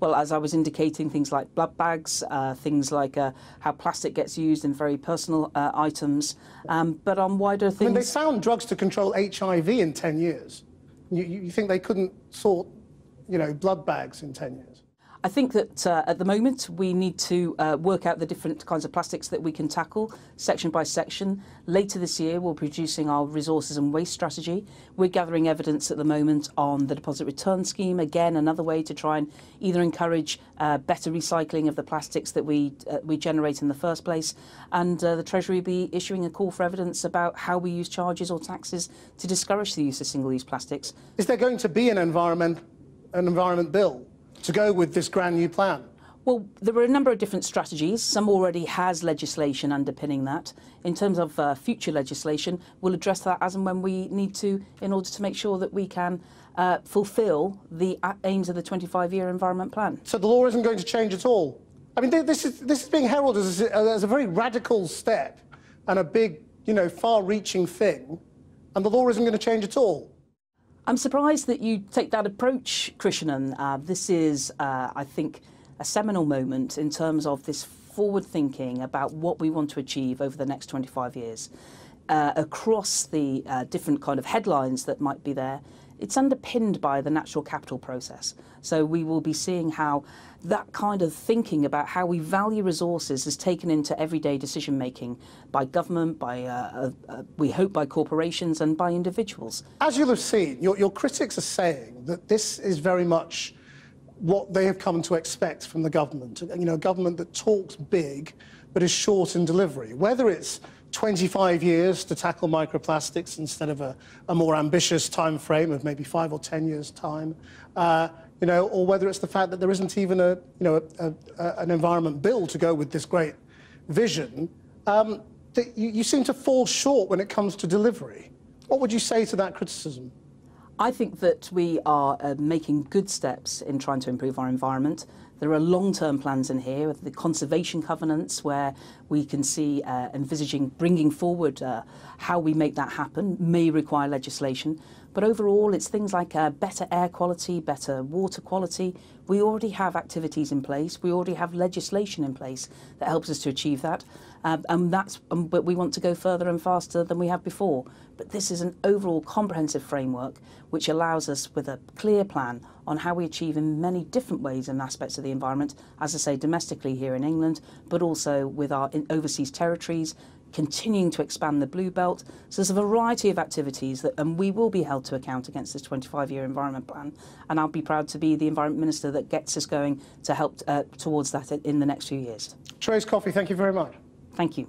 Well, as I was indicating, things like blood bags, things like how plastic gets used in very personal items, but on wider things... I mean, they found drugs to control HIV in 10 years. You think they couldn't sort, blood bags in 10 years? I think that at the moment we need to work out the different kinds of plastics that we can tackle section by section. Later this year we're producing our resources and waste strategy. We're gathering evidence at the moment on the deposit return scheme, again another way to try and either encourage better recycling of the plastics that we generate in the first place, and the Treasury will be issuing a call for evidence about how we use charges or taxes to discourage the use of single-use plastics. Is there going to be an environment bill to go with this grand new plan? Well, there are a number of different strategies. Some already has legislation underpinning that. In terms of future legislation, we'll address that as and when we need to in order to make sure that we can fulfil the aims of the 25-year environment plan. So the law isn't going to change at all? I mean, this is being heralded as a very radical step and a big, far-reaching thing, and the law isn't going to change at all. I'm surprised that you take that approach, Krishnan. This is, I think, a seminal moment in terms of this forward thinking about what we want to achieve over the next 25 years. Across the different kind of headlines that might be there, it's underpinned by the natural capital process. So we will be seeing how that kind of thinking about how we value resources is taken into everyday decision making by government, by we hope by corporations and by individuals. As you'll have seen, your critics are saying that this is very much what they have come to expect from the government. A government that talks big but is short in delivery. Whether it's 25 years to tackle microplastics instead of a more ambitious time frame of maybe 5 or 10 years' time, or whether it's the fact that there isn't even an environment bill to go with this great vision, you seem to fall short when it comes to delivery. What would you say to that criticism? I think that we are making good steps in trying to improve our environment. There are long-term plans in here with the conservation covenants where we can see envisaging bringing forward how we make that happen may require legislation. But overall, it's things like better air quality, better water quality. We already have activities in place. We already have legislation in place that helps us to achieve that. But we want to go further and faster than we have before. But this is an overall comprehensive framework which allows us with a clear plan on how we achieve in many different ways and aspects of the environment, as I say, domestically here in England, but also with our overseas territories, continuing to expand the Blue Belt. So there's a variety of activities and we will be held to account against this 25-year environment plan. And I'll be proud to be the Environment Minister that gets us going to help towards that in the next few years. Trace Coffey, thank you very much. Thank you.